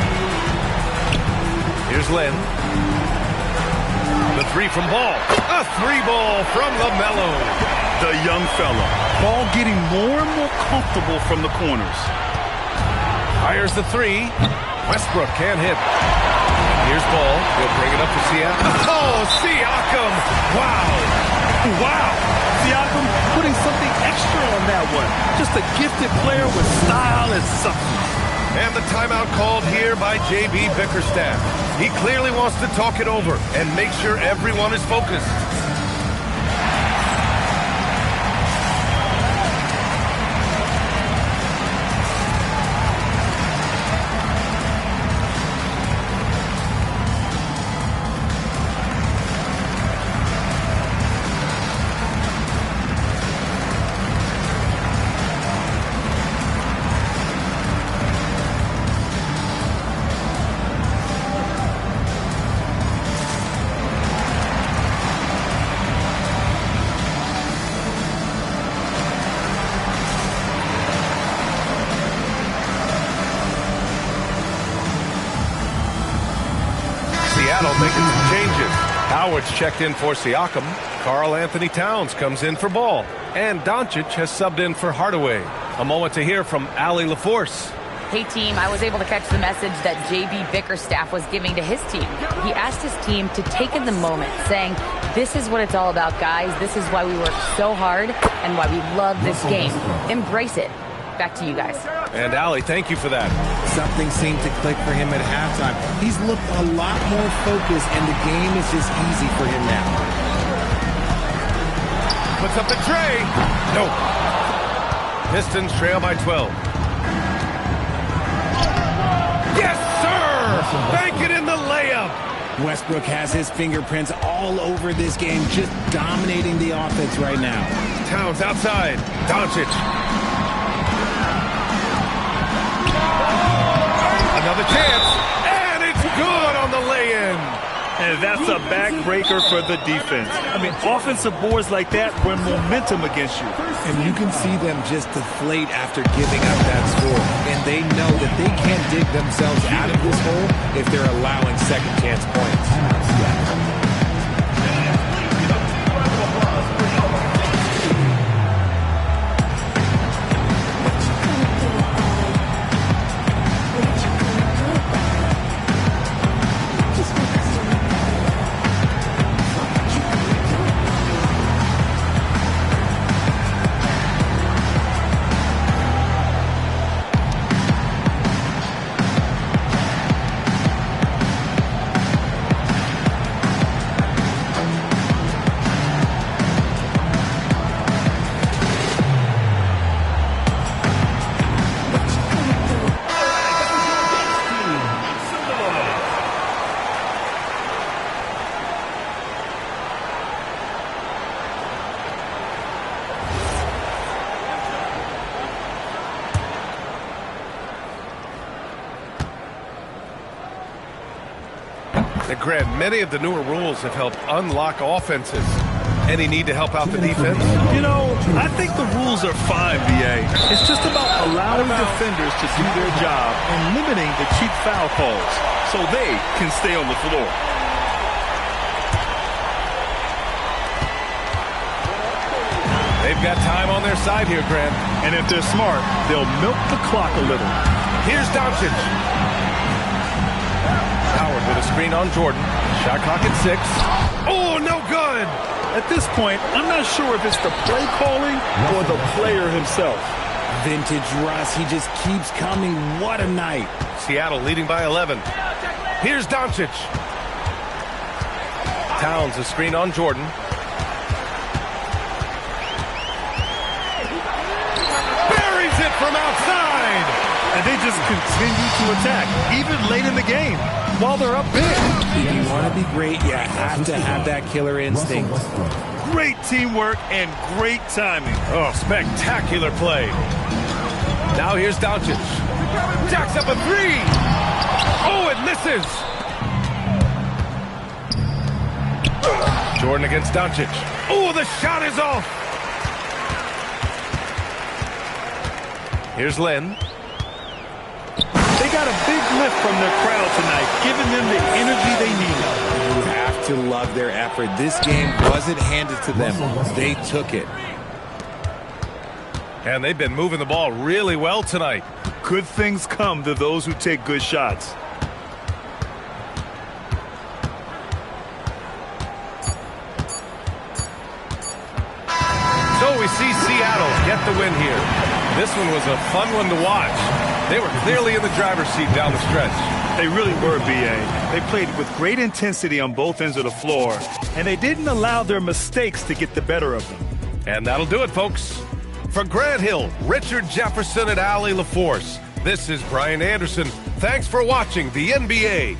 Speaker 9: Here's Len. The three from Ball. A three ball from LaMelo.
Speaker 12: The young fella. Ball getting more and more comfortable from the corners.
Speaker 9: Fires the three. Westbrook can't hit. Here's Ball. He'll bring it up to Siakam. Oh, Siakam! Wow!
Speaker 12: Wow! Siakam putting something extra on that one. Just a gifted player with style and substance.
Speaker 9: And the timeout called here by J.B. Bickerstaff. He clearly wants to talk it over and make sure everyone is focused. Seattle making some changes. Howard's checked in for Siakam. Karl Anthony Towns comes in for Ball. And Doncic has subbed in for Hardaway. A moment to hear from Allie LaForce.
Speaker 7: Hey, team, I was able to catch the message that J.B. Bickerstaff was giving to his team. He asked his team to take in the moment, saying, this is what it's all about, guys. This is why we work so hard and why we love this game. Embrace it. Back to you guys.
Speaker 9: And Allie, thank you for that.
Speaker 13: Something seemed to click for him at halftime. He's looked a lot more focused, and the game is just easy for him now.
Speaker 9: Puts up the tray. No. Pistons trail by 12. Yes, sir! Bank it in the layup.
Speaker 13: Westbrook has his fingerprints all over this game, just dominating the offense right now.
Speaker 9: Towns outside. Doncic. Another chance, and it's good on the lay-in.
Speaker 12: And that's a backbreaker for the defense. I mean, offensive boards like that bring momentum against you.
Speaker 13: And you can see them just deflate after giving up that score. And they know that they can't dig themselves out of this hole if they're allowing second chance points.
Speaker 9: And Grant, many of the newer rules have helped unlock offenses. Any need to help out the defense?
Speaker 12: You know, I think the rules are fine, BA. It's just about allowing defenders to do their job and limiting the cheap foul calls so they can stay on the floor.
Speaker 9: They've got time on their side here, Grant.
Speaker 12: And if they're smart, they'll milk the clock a little.
Speaker 9: Here's Doncic. Howard with a screen on Jordan. Shot clock at 6. Oh, no good!
Speaker 12: At this point, I'm not sure if it's the play calling or the player himself.
Speaker 13: Vintage Russ, he just keeps coming. What a night.
Speaker 9: Seattle leading by 11. Here's Doncic. Towns a screen on Jordan. Buries it from outside!
Speaker 12: And they just continue to attack, even late in the game, while they're up big.
Speaker 13: If you want to be great, you have to have that killer instinct.
Speaker 12: Great teamwork and great timing.
Speaker 9: Oh, spectacular play. Now here's Doncic. Jacks up a 3. Oh, it misses. Jordan against Doncic. Oh, the shot is off. Here's Len.
Speaker 12: They got a big lift from their crowd tonight, giving them the energy they need.
Speaker 13: You have to love their effort. This game wasn't handed to them. They took it.
Speaker 9: And they've been moving the ball really well tonight.
Speaker 12: Good things come to those who take good shots.
Speaker 9: So we see Seattle get the win here. This one was a fun one to watch. They were clearly in the driver's seat down the stretch.
Speaker 12: They really were, B.A. They played with great intensity on both ends of the floor, and they didn't allow their mistakes to get the better of them.
Speaker 9: And that'll do it, folks. For Grant Hill, Richard Jefferson, and Allie LaForce, this is Brian Anderson. Thanks for watching the NBA.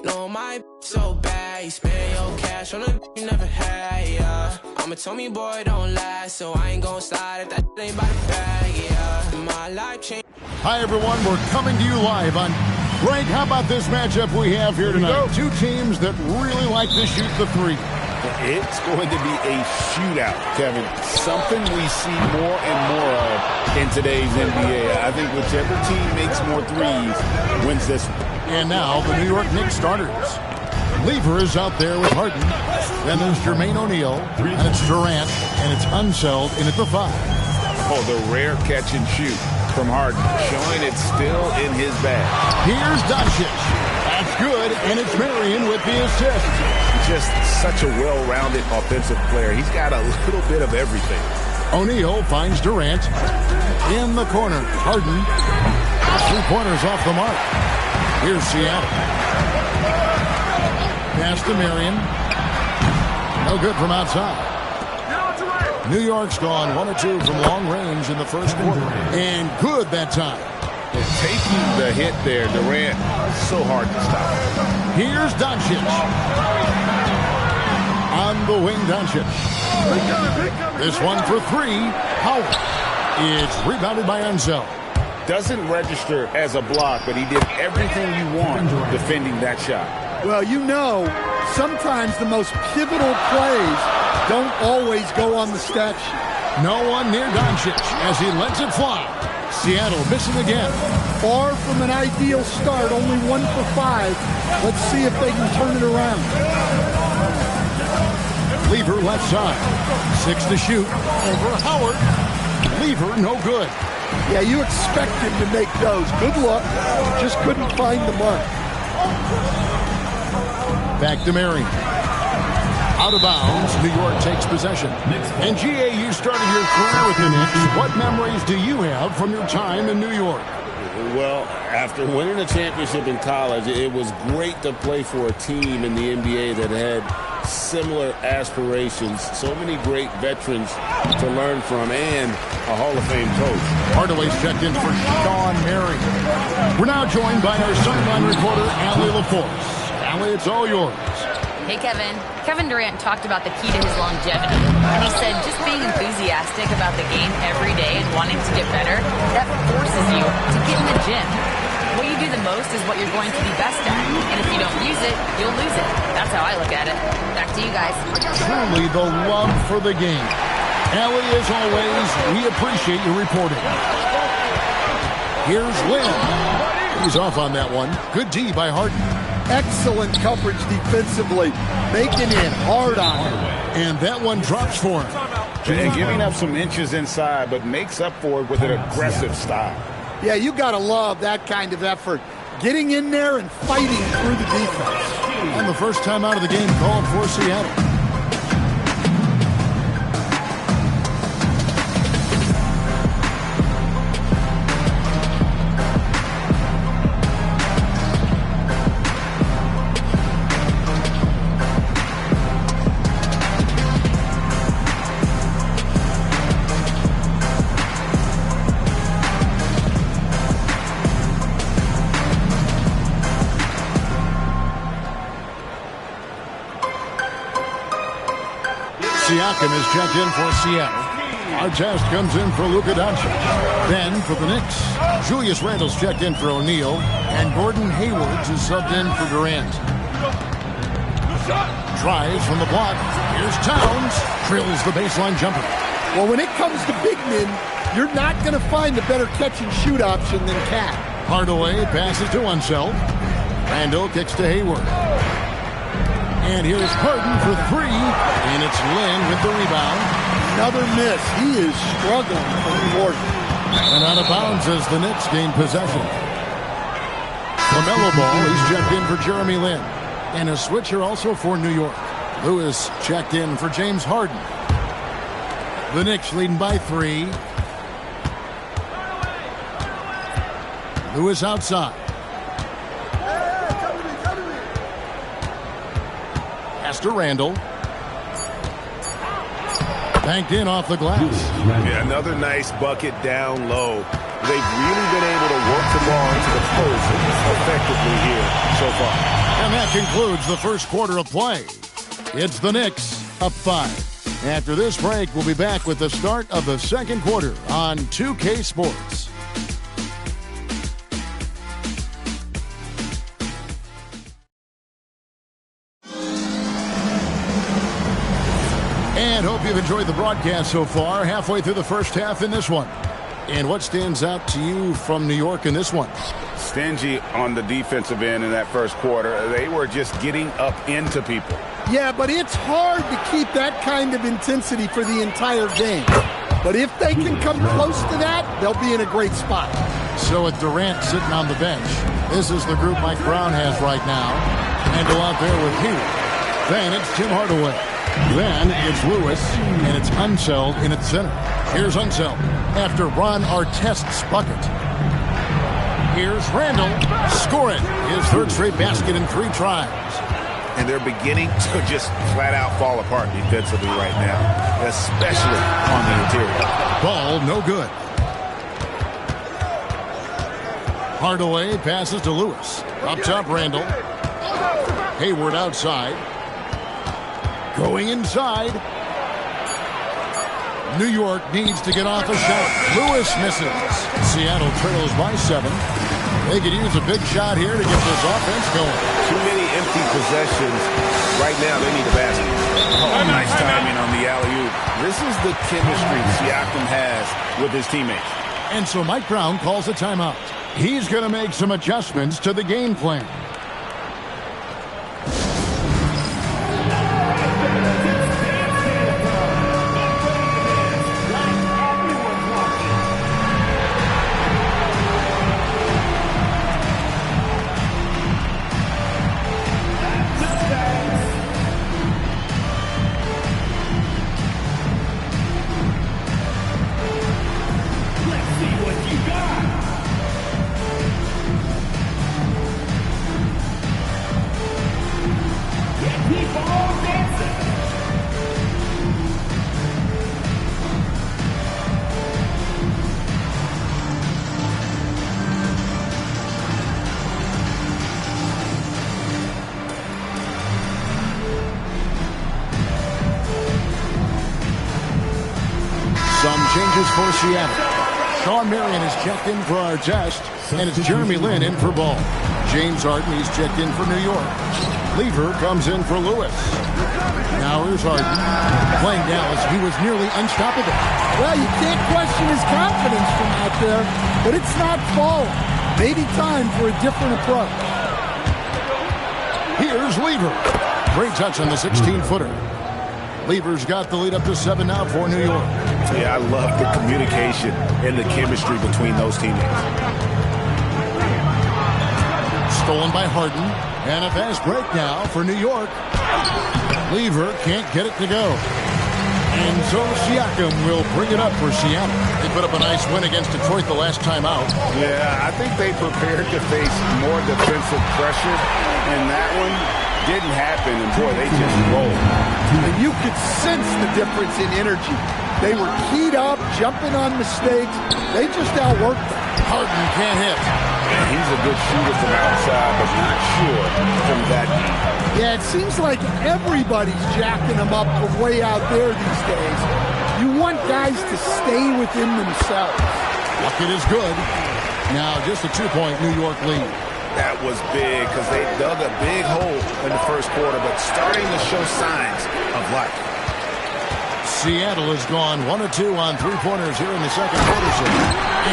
Speaker 11: No, my so bad, you spend your cash on a you never had, yeah. I'ma tell me, boy, don't lie, so I ain't gon' slide if that ain't by the bag, yeah. My life changed.
Speaker 1: Hi, everyone. We're coming to you live on... Greg, how about this matchup we have here tonight? Two teams that really like to shoot the three.
Speaker 6: It's going to be a shootout, Kevin. Something we see more and more of in today's NBA. I think whichever team makes more threes wins this one.
Speaker 1: And now the New York Knicks starters. Lever is out there with Harden. Then there's Jermaine O'Neal, and it's Durant, and it's Unseld in at the 5.
Speaker 6: Oh, the rare catch and shoot from Harden, showing it's still in his bag.
Speaker 1: Here's Doncic. That's good, and it's Marion with the assist.
Speaker 6: Just such a well-rounded offensive player. He's got a little bit of everything.
Speaker 1: O'Neal finds Durant in the corner. Harden, 3-pointers off the mark. Here's Seattle. Pass to Marion. No good from outside. New York's gone 1 of 2 from long range in the first quarter. And good that time.
Speaker 6: Taking the hit there, Durant, so hard to stop.
Speaker 1: Here's Doncic. On the wing, Doncic. This one for 3. Howard. It's rebounded by Unseld.
Speaker 6: Doesn't register as a block, but he did everything you want defending that shot.
Speaker 3: Well, you know, sometimes the most pivotal plays don't always go on the stat sheet.
Speaker 1: No one near Doncic as he lets it fly. Seattle missing again.
Speaker 3: Far from an ideal start, only 1 for 5. Let's see if they can turn it around.
Speaker 1: Lever left side. 6 to shoot. Over Howard. Lever no good.
Speaker 3: Yeah, you expect him to make those. Good luck. Just couldn't find the mark.
Speaker 1: Back to Marion. Out of bounds, New York takes possession. And GA, you started your career with the Knicks. What memories do you have from your time in New York?
Speaker 6: Well, after winning a championship in college, it was great to play for a team in the NBA that had similar aspirations. So many great veterans to learn from and a Hall of Fame coach.
Speaker 1: Hardaway's checked in for Sean Marion. We're now joined by our sideline reporter, Allie LaForce. Allie, it's all yours.
Speaker 7: Hey, Kevin. Kevin Durant talked about the key to his longevity. And he said just being enthusiastic about the game every day and wanting to get better, that forces you to get in the gym. What you do the most is what you're going to be best at. And if you don't use it, you'll lose it. That's how I look at it. Back to you guys.
Speaker 1: Truly the love for the game. Allie, as always, we appreciate your reporting. Here's Lynn. He's off on that one. Good D by Harden.
Speaker 3: Excellent coverage defensively, making it hard on him.
Speaker 1: And that one drops for him.
Speaker 6: And giving up some inches inside, but makes up for it with an aggressive style.
Speaker 3: Yeah, you got to love that kind of effort. Getting in there and fighting through the defense.
Speaker 1: And the first time out of the game called for Seattle. Siakam is checked in for Seattle. Artest comes in for Luka Doncic. Then for the Knicks, Julius Randle's checked in for O'Neal, and Gordon Hayward is subbed in for Durant. Drives from the block. Here's Towns. Drills the baseline jumper.
Speaker 3: Well, when it comes to big men, you're not going to find a better catch-and-shoot option than Cat.
Speaker 1: Hardaway passes to Unseld. Randle kicks to Hayward. And here's Harden for 3, and it's Lynn with the rebound.
Speaker 3: Another miss. He is struggling for New York.
Speaker 1: And out of bounds as the Knicks gain possession. LaMelo Ball, he's checked in for Jeremy Lin. And a switcher also for New York. Lewis checked in for James Harden. The Knicks leading by 3. Lewis outside. Pass to Randle. Banked in off the glass.
Speaker 6: Yeah, another nice bucket down low. They've really been able to work the ball into the post effectively here so far.
Speaker 1: And that that concludes the first quarter of play. It's the Knicks up 5. After this break, we'll be back with the start of the second quarter on 2K Sports. And hope you've enjoyed the broadcast so far. Halfway through the first half in this one. And what stands out to you from New York in this one?
Speaker 6: Stingy on the defensive end in that first quarter. They were just getting up into people.
Speaker 3: Yeah, but it's hard to keep that kind of intensity for the entire game. But if they can come close to that, they'll be in a great spot.
Speaker 1: So with Durant sitting on the bench, this is the group Mike Brown has right now. Handle out there with Hugh. Then it's Tim Hardaway. Then it's Lewis, and it's Unseld in its center. Here's Unseld after Ron Artest's bucket. Here's Randall scoring his third straight basket in 3 tries.
Speaker 6: And they're beginning to just flat out fall apart defensively right now, especially on the interior.
Speaker 1: Ball no good. Hardaway passes to Lewis. Up top, Randall. Hayward outside. Going inside. New York needs to get off a shot. Lewis misses. Seattle trails by 7. They could use a big shot here to get this offense going.
Speaker 6: Too many empty possessions. Right now, they need a basket. Oh, nice timing on the alley-oop. This is the chemistry Siakam has with his teammates.
Speaker 1: And so Mike Brown calls a timeout. He's going to make some adjustments to the game plan. Changes for Seattle. Sean Marion is checked in for Artest, and it's Jeremy Lin in for Ball. James Harden, he's checked in for New York. Lever comes in for Lewis. Now here's Harden. Playing Dallas, he was nearly unstoppable.
Speaker 3: Well, you can't question his confidence from out there, but it's not falling. Maybe time for a different approach.
Speaker 1: Here's Lever. Great touch on the 16-footer. Lever's got the lead up to 7 now for New York.
Speaker 6: Yeah, I love the communication and the chemistry between those teammates.
Speaker 1: Stolen by Harden. And a fast break now for New York. Lever can't get it to go. And so Siakam will bring it up for Seattle. They put up a nice win against Detroit the last time out.
Speaker 6: Yeah, I think they prepared to face more defensive pressure, and that one didn't happen, and boy, they just rolled.
Speaker 3: And you could sense the difference in energy. They were keyed up, jumping on mistakes. They just outworked them.
Speaker 1: Harden can't hit.
Speaker 6: And he's a good shooter from outside, but not sure from that deep.
Speaker 3: Yeah, it seems like everybody's jacking them up from way out there these days. You want guys to stay within themselves.
Speaker 1: Bucket is good. Now just a 2-point New York lead.
Speaker 6: That was big because they dug a big hole in the first quarter, but starting to show signs of life.
Speaker 1: Seattle has gone 1 of 2 on 3-pointers here in the second quarter.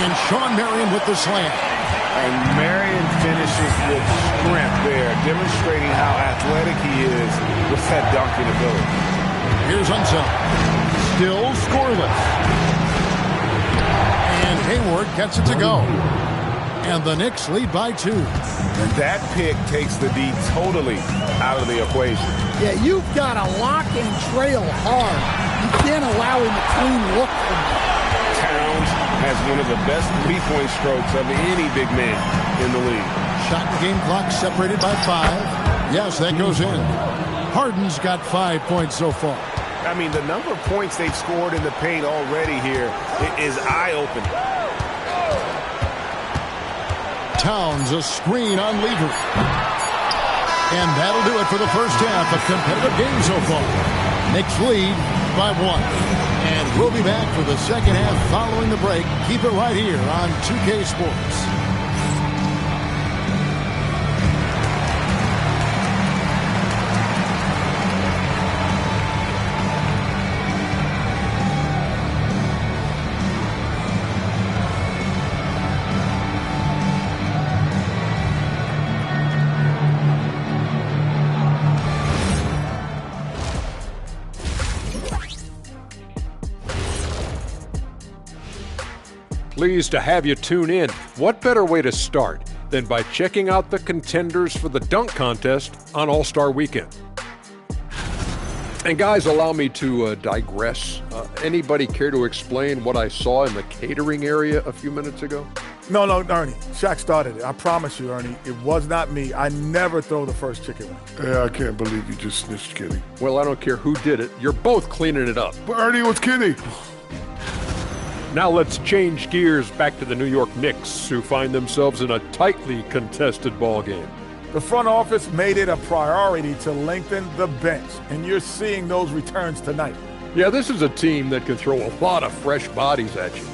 Speaker 1: And Sean Marion with the slam.
Speaker 6: And Marion finishes with strength there, demonstrating how athletic he is with that dunking ability.
Speaker 1: Here's Unseld. Still scoreless. And Hayward gets it to go. And the Knicks lead by 2.
Speaker 6: And that pick takes the D totally out of the equation.
Speaker 3: Yeah, you've got to lock and trail hard. You can't allow him a clean look from that.
Speaker 6: Towns has one of the best three-point strokes of any big man in the league.
Speaker 1: Shot and game clock separated by 5. Yes, that goes in. Harden's got 5 points so far.
Speaker 6: I mean, the number of points they've scored in the paint already here is eye-opening.
Speaker 1: Towns, a screen on Lever. And that'll do it for the first half of competitive game so far. Knicks lead by 1. And we'll be back for the second half following the break. Keep it right here on 2K Sports.
Speaker 4: Pleased to have you tune in. What better way to start than by checking out the contenders for the dunk contest on All-Star Weekend? And guys, allow me to digress. Anybody care to explain what I saw in the catering area a few minutes ago?
Speaker 14: No, Ernie. Shaq started it. I promise you, Ernie. It was not me. I never throw the first chicken wing.
Speaker 5: Yeah, I can't believe you just snitched Kitty.
Speaker 4: Well, I don't care who did it. You're both cleaning it up.
Speaker 5: But Ernie was Kitty.
Speaker 4: Now let's change gears back to the New York Knicks, who find themselves in a tightly contested ball game.
Speaker 14: The front office made it a priority to lengthen the bench, and you're seeing those returns tonight.
Speaker 4: Yeah, this is a team that can throw a lot of fresh bodies at you.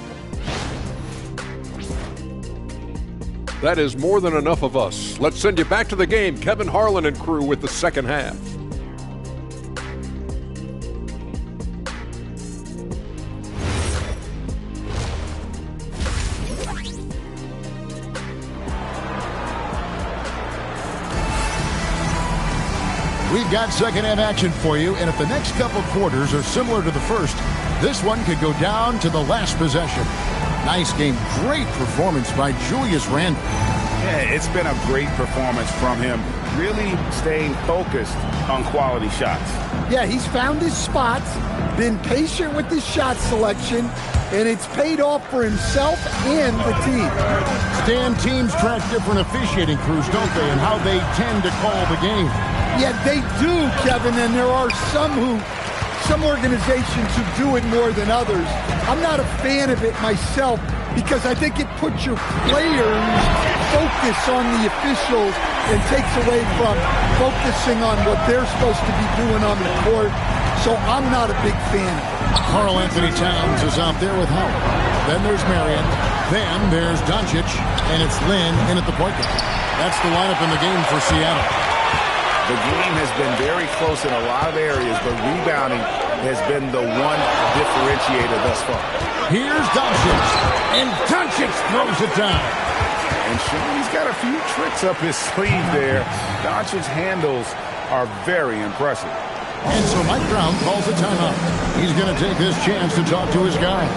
Speaker 4: That is more than enough of us. Let's send you back to the game. Kevin Harlan and crew with the second half.
Speaker 1: We've got second half action for you, and if the next couple quarters are similar to the first, this one could go down to the last possession. Nice game. Great performance by Julius Randle.
Speaker 6: Yeah, it's been a great performance from him, really staying focused on quality shots.
Speaker 3: Yeah, he's found his spots, been patient with his shot selection, and it's paid off for himself and the team.
Speaker 1: Stan, teams track different officiating crews, don't they, and how they tend to call the game.
Speaker 3: Yeah, they do, Kevin, and there are some organizations who do it more than others. I'm not a fan of it myself because I think it puts your players' focus on the officials and takes away from focusing on what they're supposed to be doing on the court. So I'm not a big fan of it.
Speaker 1: Karl Anthony Towns is out there with Howard. Then there's Marion. Then there's Doncic. And it's Lin in at the point guard. That's the lineup in the game for Seattle.
Speaker 6: The game has been very close in a lot of areas, but rebounding has been the one differentiator thus far.
Speaker 1: Here's Doncic, and Doncic throws it down.
Speaker 6: And sure, he's got a few tricks up his sleeve there. Doncic's handles are very impressive.
Speaker 1: And so Mike Brown calls a timeout. He's going to take this chance to talk to his guy.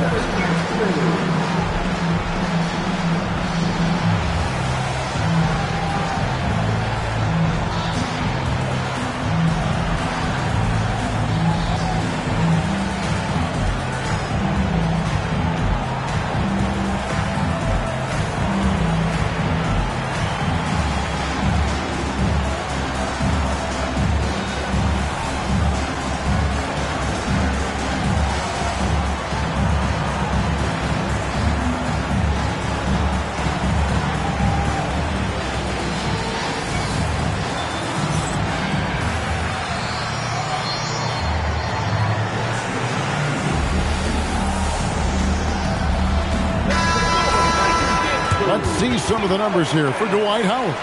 Speaker 1: Let's see some of the numbers here for Dwight Howard.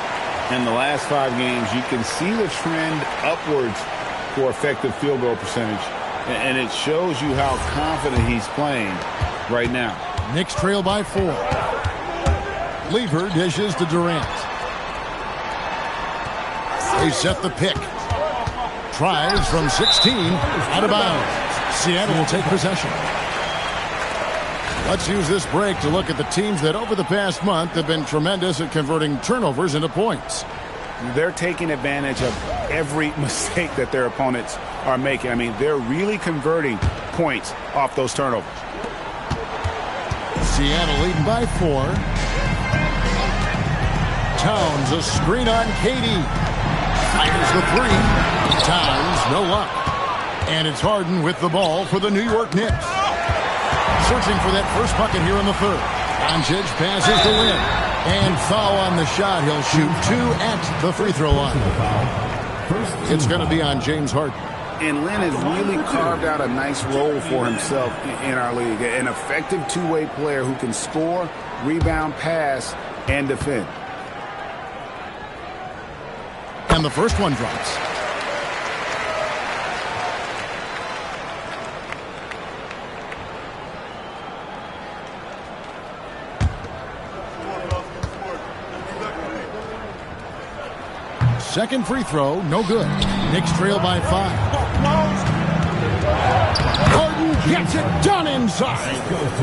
Speaker 6: In the last 5 games, you can see the trend upwards for effective field goal percentage. And it shows you how confident he's playing right now.
Speaker 1: Knicks trail by 4. Lever dishes to Durant. They set the pick. Tries from 16, out of bounds. Seattle will take possession. Let's use this break to look at the teams that over the past month have been tremendous at converting turnovers into points.
Speaker 6: They're taking advantage of every mistake that their opponents are making. I mean, they're really converting points off those turnovers.
Speaker 1: Seattle leading by 4. Towns, a screen on KD. Fires the 3. Towns, no luck. And it's Harden with the ball for the New York Knicks. Searching for that first bucket here in the third. Doncic passes to Lin. And foul on the shot. He'll shoot 2 at the free throw line. It's going to be on James Harden.
Speaker 6: And Lin has really carved out a nice role for himself in our league. An effective two-way player who can score, rebound, pass, and defend.
Speaker 1: And the first one drops. Second free throw, no good. Knicks trail by 5. Harden gets it done inside.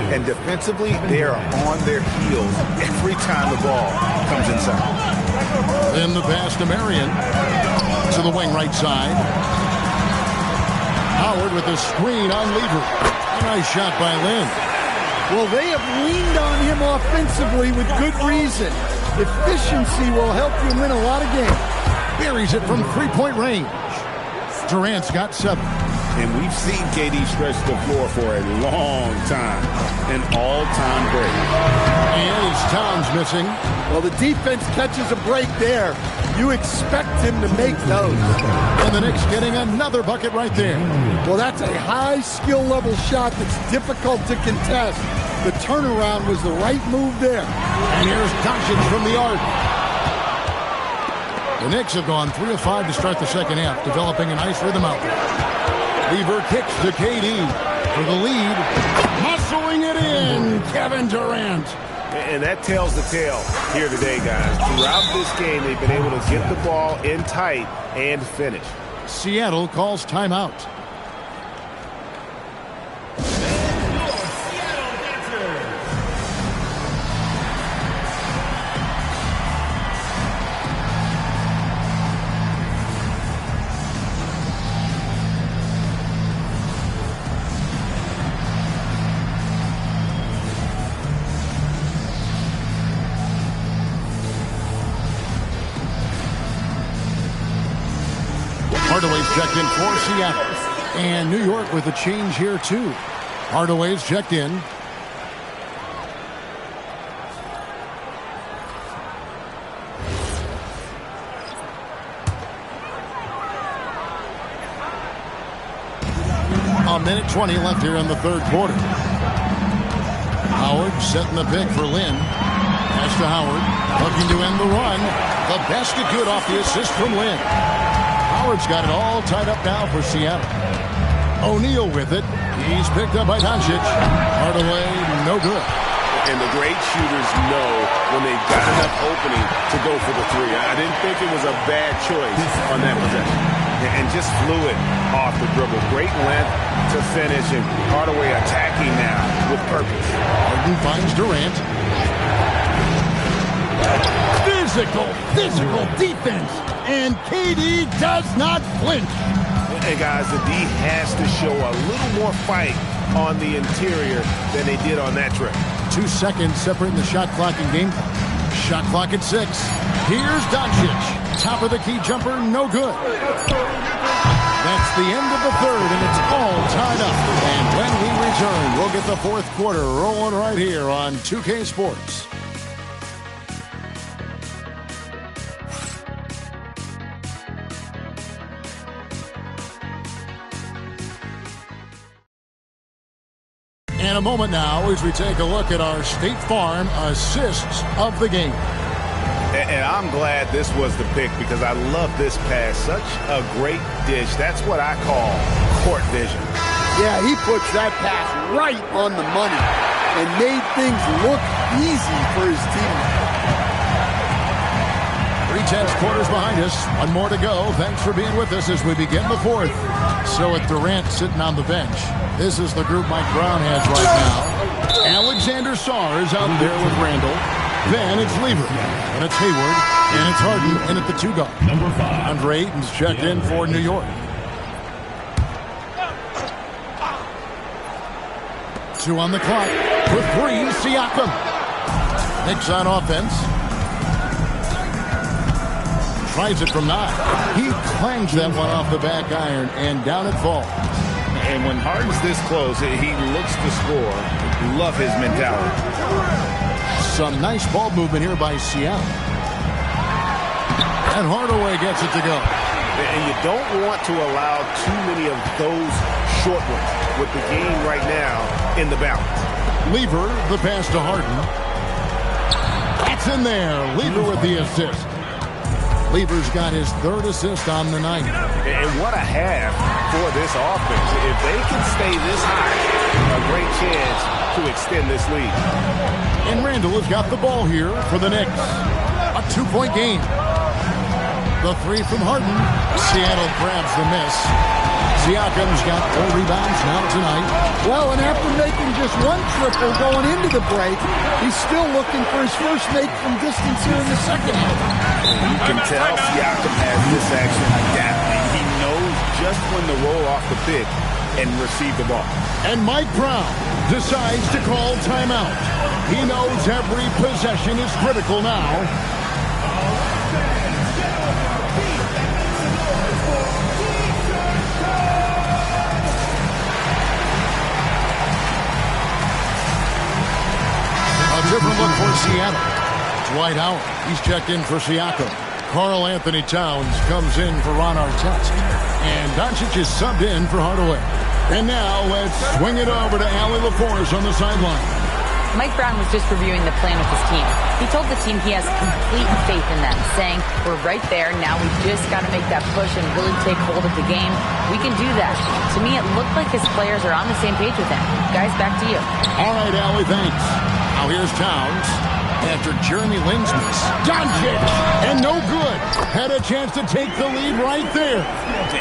Speaker 6: And defensively, they are on their heels every time the ball comes inside.
Speaker 1: Then the pass to Marion. To the wing right side. Howard with a screen on Lever. A nice shot by Lin.
Speaker 3: Well, they have leaned on him offensively with good reason. Efficiency will help you win a lot of games.
Speaker 1: Buries it from three-point range. Durant's got 7.
Speaker 6: And we've seen KD stretch the floor for a long time. An all-time great.
Speaker 1: And his Towns missing.
Speaker 3: Well, the defense catches a break there. You expect him to make those.
Speaker 1: And the Knicks getting another bucket right there.
Speaker 3: Well, that's a high skill level shot that's difficult to contest. The turnaround was the right move there.
Speaker 1: And here's Doncic from the arc. The Knicks have gone 3 of 5 to start the second half, developing a nice rhythm out there. Lever kicks to KD for the lead. Muscling it in, Kevin Durant.
Speaker 6: And that tells the tale here today, guys. Throughout this game, they've been able to get the ball in tight and finish.
Speaker 1: Seattle calls timeout. Hardaway's checked in for Seattle. And New York with a change here, too. Hardaway's checked in. A minute 20 left here in the third quarter. Howard setting the pick for Lin. Pass to Howard. Looking to end the run. The basket good off the assist from Lin. Howard's got it all tied up now for Seattle. O'Neal with it. He's picked up by Doncic. Hardaway, no good.
Speaker 6: And the great shooters know when they've got enough opening to go for the three. I didn't think it was a bad choice on that possession. And just fluid off the dribble. Great length to finish, and Hardaway attacking now with purpose.
Speaker 1: Harden finds Durant. Physical defense. And KD does not flinch.
Speaker 6: Hey, guys, the D has to show a little more fight on the interior than they did on that trip.
Speaker 1: 2 seconds separating the shot clock and game clock. Shot clock at 6. Here's Doncic. Top of the key jumper, no good. That's the end of the third, and it's all tied up. And when we return, we'll get the fourth quarter rolling right here on 2K Sports. In a moment now as we take a look at our State Farm assists of the game.
Speaker 6: And I'm glad this was the pick because I love this pass. Such a great dish. That's what I call court vision.
Speaker 3: Yeah, he puts that pass right on the money and made things look easy for his team.
Speaker 1: 3/10 quarters behind us. One more to go. Thanks for being with us as we begin the fourth. So with Durant sitting on the bench, this is the group Mike Brown has right now. Alexander Sarr is out there with Randall. Then it's Lever, and it's Hayward, and it's Harden in at the 2 guard.
Speaker 8: Number 5.
Speaker 1: Andre Ayton's checked in for New York. 2 on the clock. With 3, Siakam. Knicks on offense. Tries it from 9. He clangs that one off the back iron, and down it falls.
Speaker 6: And when Harden's this close, he looks to score. Love his mentality.
Speaker 1: Some nice ball movement here by Seattle. And Hardaway gets it to go.
Speaker 6: And you don't want to allow too many of those short ones with the game right now in the balance.
Speaker 1: Lever, the pass to Harden. That's in there. Lever with the assist. Lever's got his third assist on the night.
Speaker 6: And what a half for this offense. If they can stay this high, a great chance to extend this lead.
Speaker 1: And Randall has got the ball here for the Knicks. A 2-point game. The three from Harden. Seattle grabs the miss. Siakam's got 4 rebounds now tonight.
Speaker 3: Well, and after making just 1 triple going into the break, he's still looking for his first make from distance here in the second half.
Speaker 6: You can tell Siakam has this action adapted. He knows just when to roll off the pick and receive the ball.
Speaker 1: And Mike Brown decides to call timeout. He knows every possession is critical now. Different look for Seattle. Dwight Howard, he's checked in for Siakam. Karl Anthony Towns comes in for Ron Artest. And Doncic is subbed in for Hardaway. And now let's swing it over to Allie LaForce on the sideline.
Speaker 7: Mike Brown was just reviewing the plan with his team. He told the team he has complete faith in them, saying, we're right there, now we just got to make that push and really take hold of the game. We can do that. To me, it looked like his players are on the same page with him. Guys, back to you.
Speaker 1: All right, Allie, thanks. Now here's Towns after Jeremy Lin's miss. Doncic, and no good. Had a chance to take the lead right there.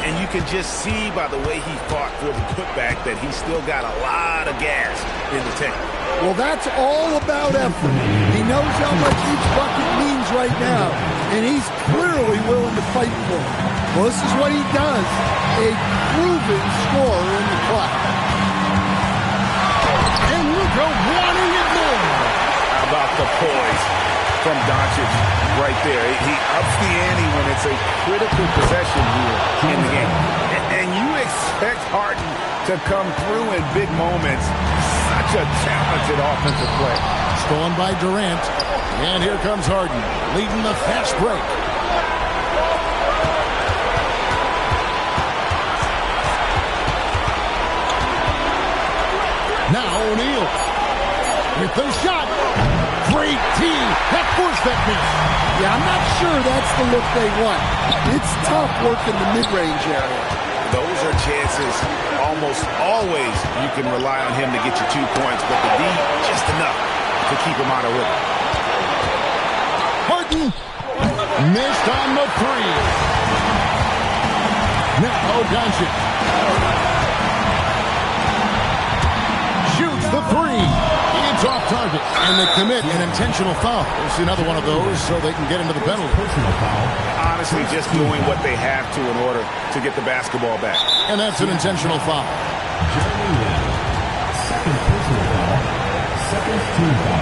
Speaker 6: And you can just see by the way he fought for the putback that he's still got a lot of gas in the tank.
Speaker 3: Well, that's all about effort. He knows how much each bucket means right now, and he's clearly willing to fight for it. Well, this is what he does. A proven scorer in the clutch.
Speaker 1: And Luka wanting it more.
Speaker 6: How about the poise from Doncic right there? He ups the ante when it's a critical possession here in the game. And you expect Harden to come through in big moments. Such a talented offensive play.
Speaker 1: Stolen by Durant. And here comes Harden, leading the fast break. Now O'Neal with the shot. Great tee. That forced that miss.
Speaker 3: Yeah, I'm not sure that's the look they want. It's tough work in the mid-range area.
Speaker 6: Those are chances almost always you can rely on him to get you 2 points, but the D, just enough to keep him out of rhythm.
Speaker 1: Harden missed on the 3. Now Doncic shoots the 3. It's off target, and they commit an intentional foul. There's another one of those so they can get into the penalty.
Speaker 6: Honestly, just doing what they have to in order to get the basketball back.
Speaker 1: And that's an intentional foul.
Speaker 8: Jeremy Lin, second personal foul, second team foul.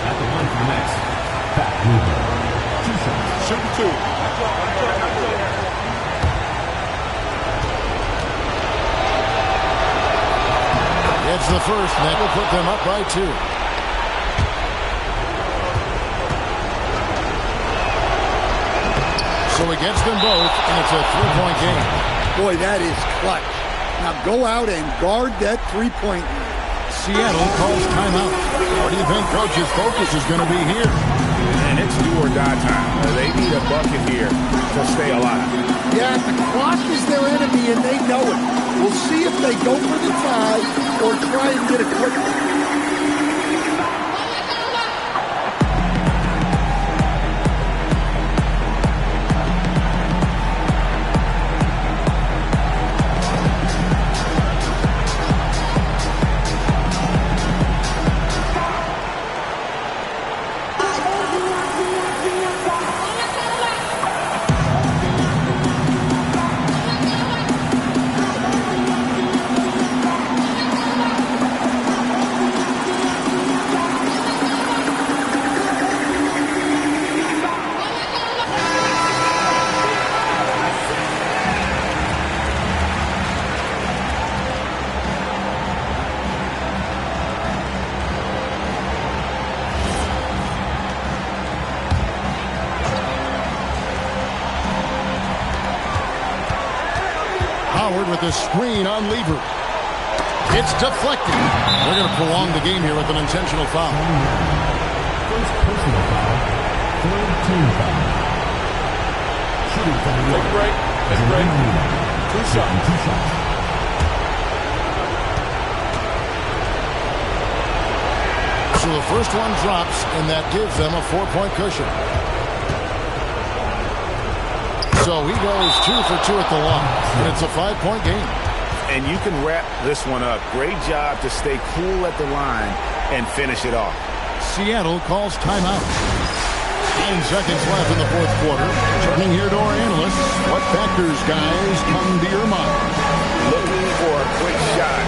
Speaker 8: At the line for the next, Pat Weaver. 2 shots.
Speaker 5: Shooting 2.
Speaker 1: It's the first, and that will put them up by 2. So he gets them both, and it's a 3-point game.
Speaker 3: Boy, that is clutch. Now go out and guard that 3-point.
Speaker 1: Seattle calls timeout. What do you think Coach's focus is going to be here?
Speaker 6: And it's do or die time. They need a bucket here to stay alive.
Speaker 3: Yeah, the clock is their enemy, and they know it. We'll see if they go for the tie or try and get a quick one.
Speaker 1: Howard with a screen on Lever. It's deflected. They're going to prolong the game here with an intentional foul.
Speaker 8: First personal foul, third team foul. Shooting from the
Speaker 14: Take a break. Take a break. Two shots.
Speaker 1: So the first one drops, and that gives them a 4-point cushion. So he goes 2 for 2 at the line, and it's a 5-point game.
Speaker 6: And you can wrap this one up. Great job to stay cool at the line and finish it off.
Speaker 1: Seattle calls timeout. 9 seconds left in the fourth quarter. Turning here to our analysts. What factors, guys, come to your mind?
Speaker 6: Looking for a quick shot,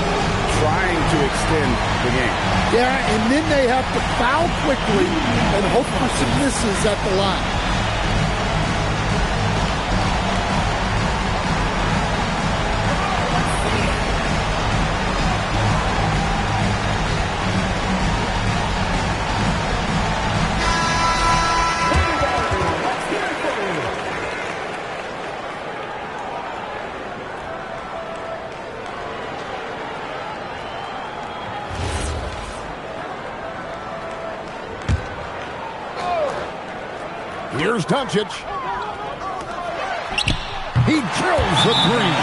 Speaker 6: trying to extend the game.
Speaker 3: Yeah, and then they have to foul quickly and hope for some misses at the line.
Speaker 1: Here's Doncic. He drills the three.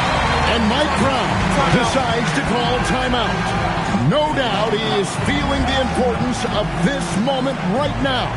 Speaker 1: And Mike Brown decides to call timeout. No doubt he is feeling the importance of this moment right now.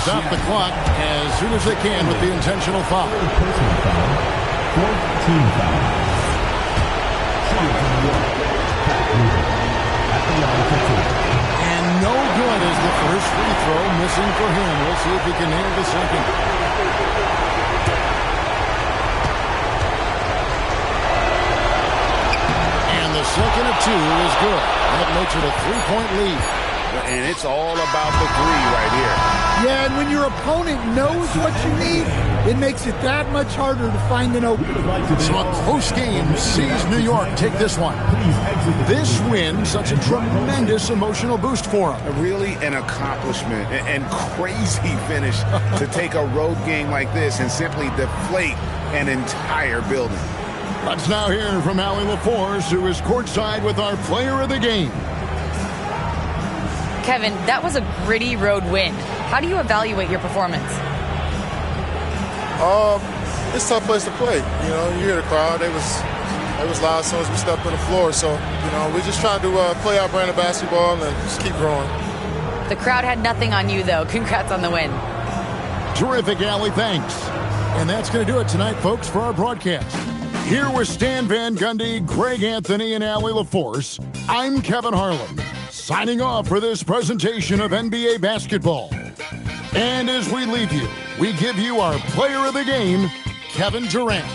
Speaker 1: Stop the clock as soon as they can with the intentional foul.
Speaker 8: Personal foul, fourth team foul. Shooting from the York, at the line for 2.
Speaker 1: And no good is the first free throw, missing for him. We'll see if he can nail the second. And the second of 2 is good. That makes it a 3-point lead.
Speaker 6: And it's all about the three right here.
Speaker 3: Yeah, and when your opponent knows what you need, it makes it that much harder to find an opening.
Speaker 1: So a close game sees New York take this one. This win, such a tremendous emotional boost for them.
Speaker 6: Really an accomplishment and crazy finish to take a road game like this and simply deflate an entire building.
Speaker 1: Let's now hear from Allie LaForce, who is courtside with our player of the game.
Speaker 7: Kevin, that was a gritty road win. How do you evaluate your performance?
Speaker 15: It's a tough place to play. You know, you hear the crowd. They was loud as soon as we stepped on the floor. So, you know, we just trying to play our brand of basketball and just keep growing.
Speaker 7: The crowd had nothing on you, though. Congrats on the win.
Speaker 1: Terrific, Allie. Thanks. And that's going to do it tonight, folks, for our broadcast. Here with Stan Van Gundy, Greg Anthony, and Allie LaForce, I'm Kevin Harlan, signing off for this presentation of NBA basketball. And as we leave you, we give you our player of the game, Kevin Durant.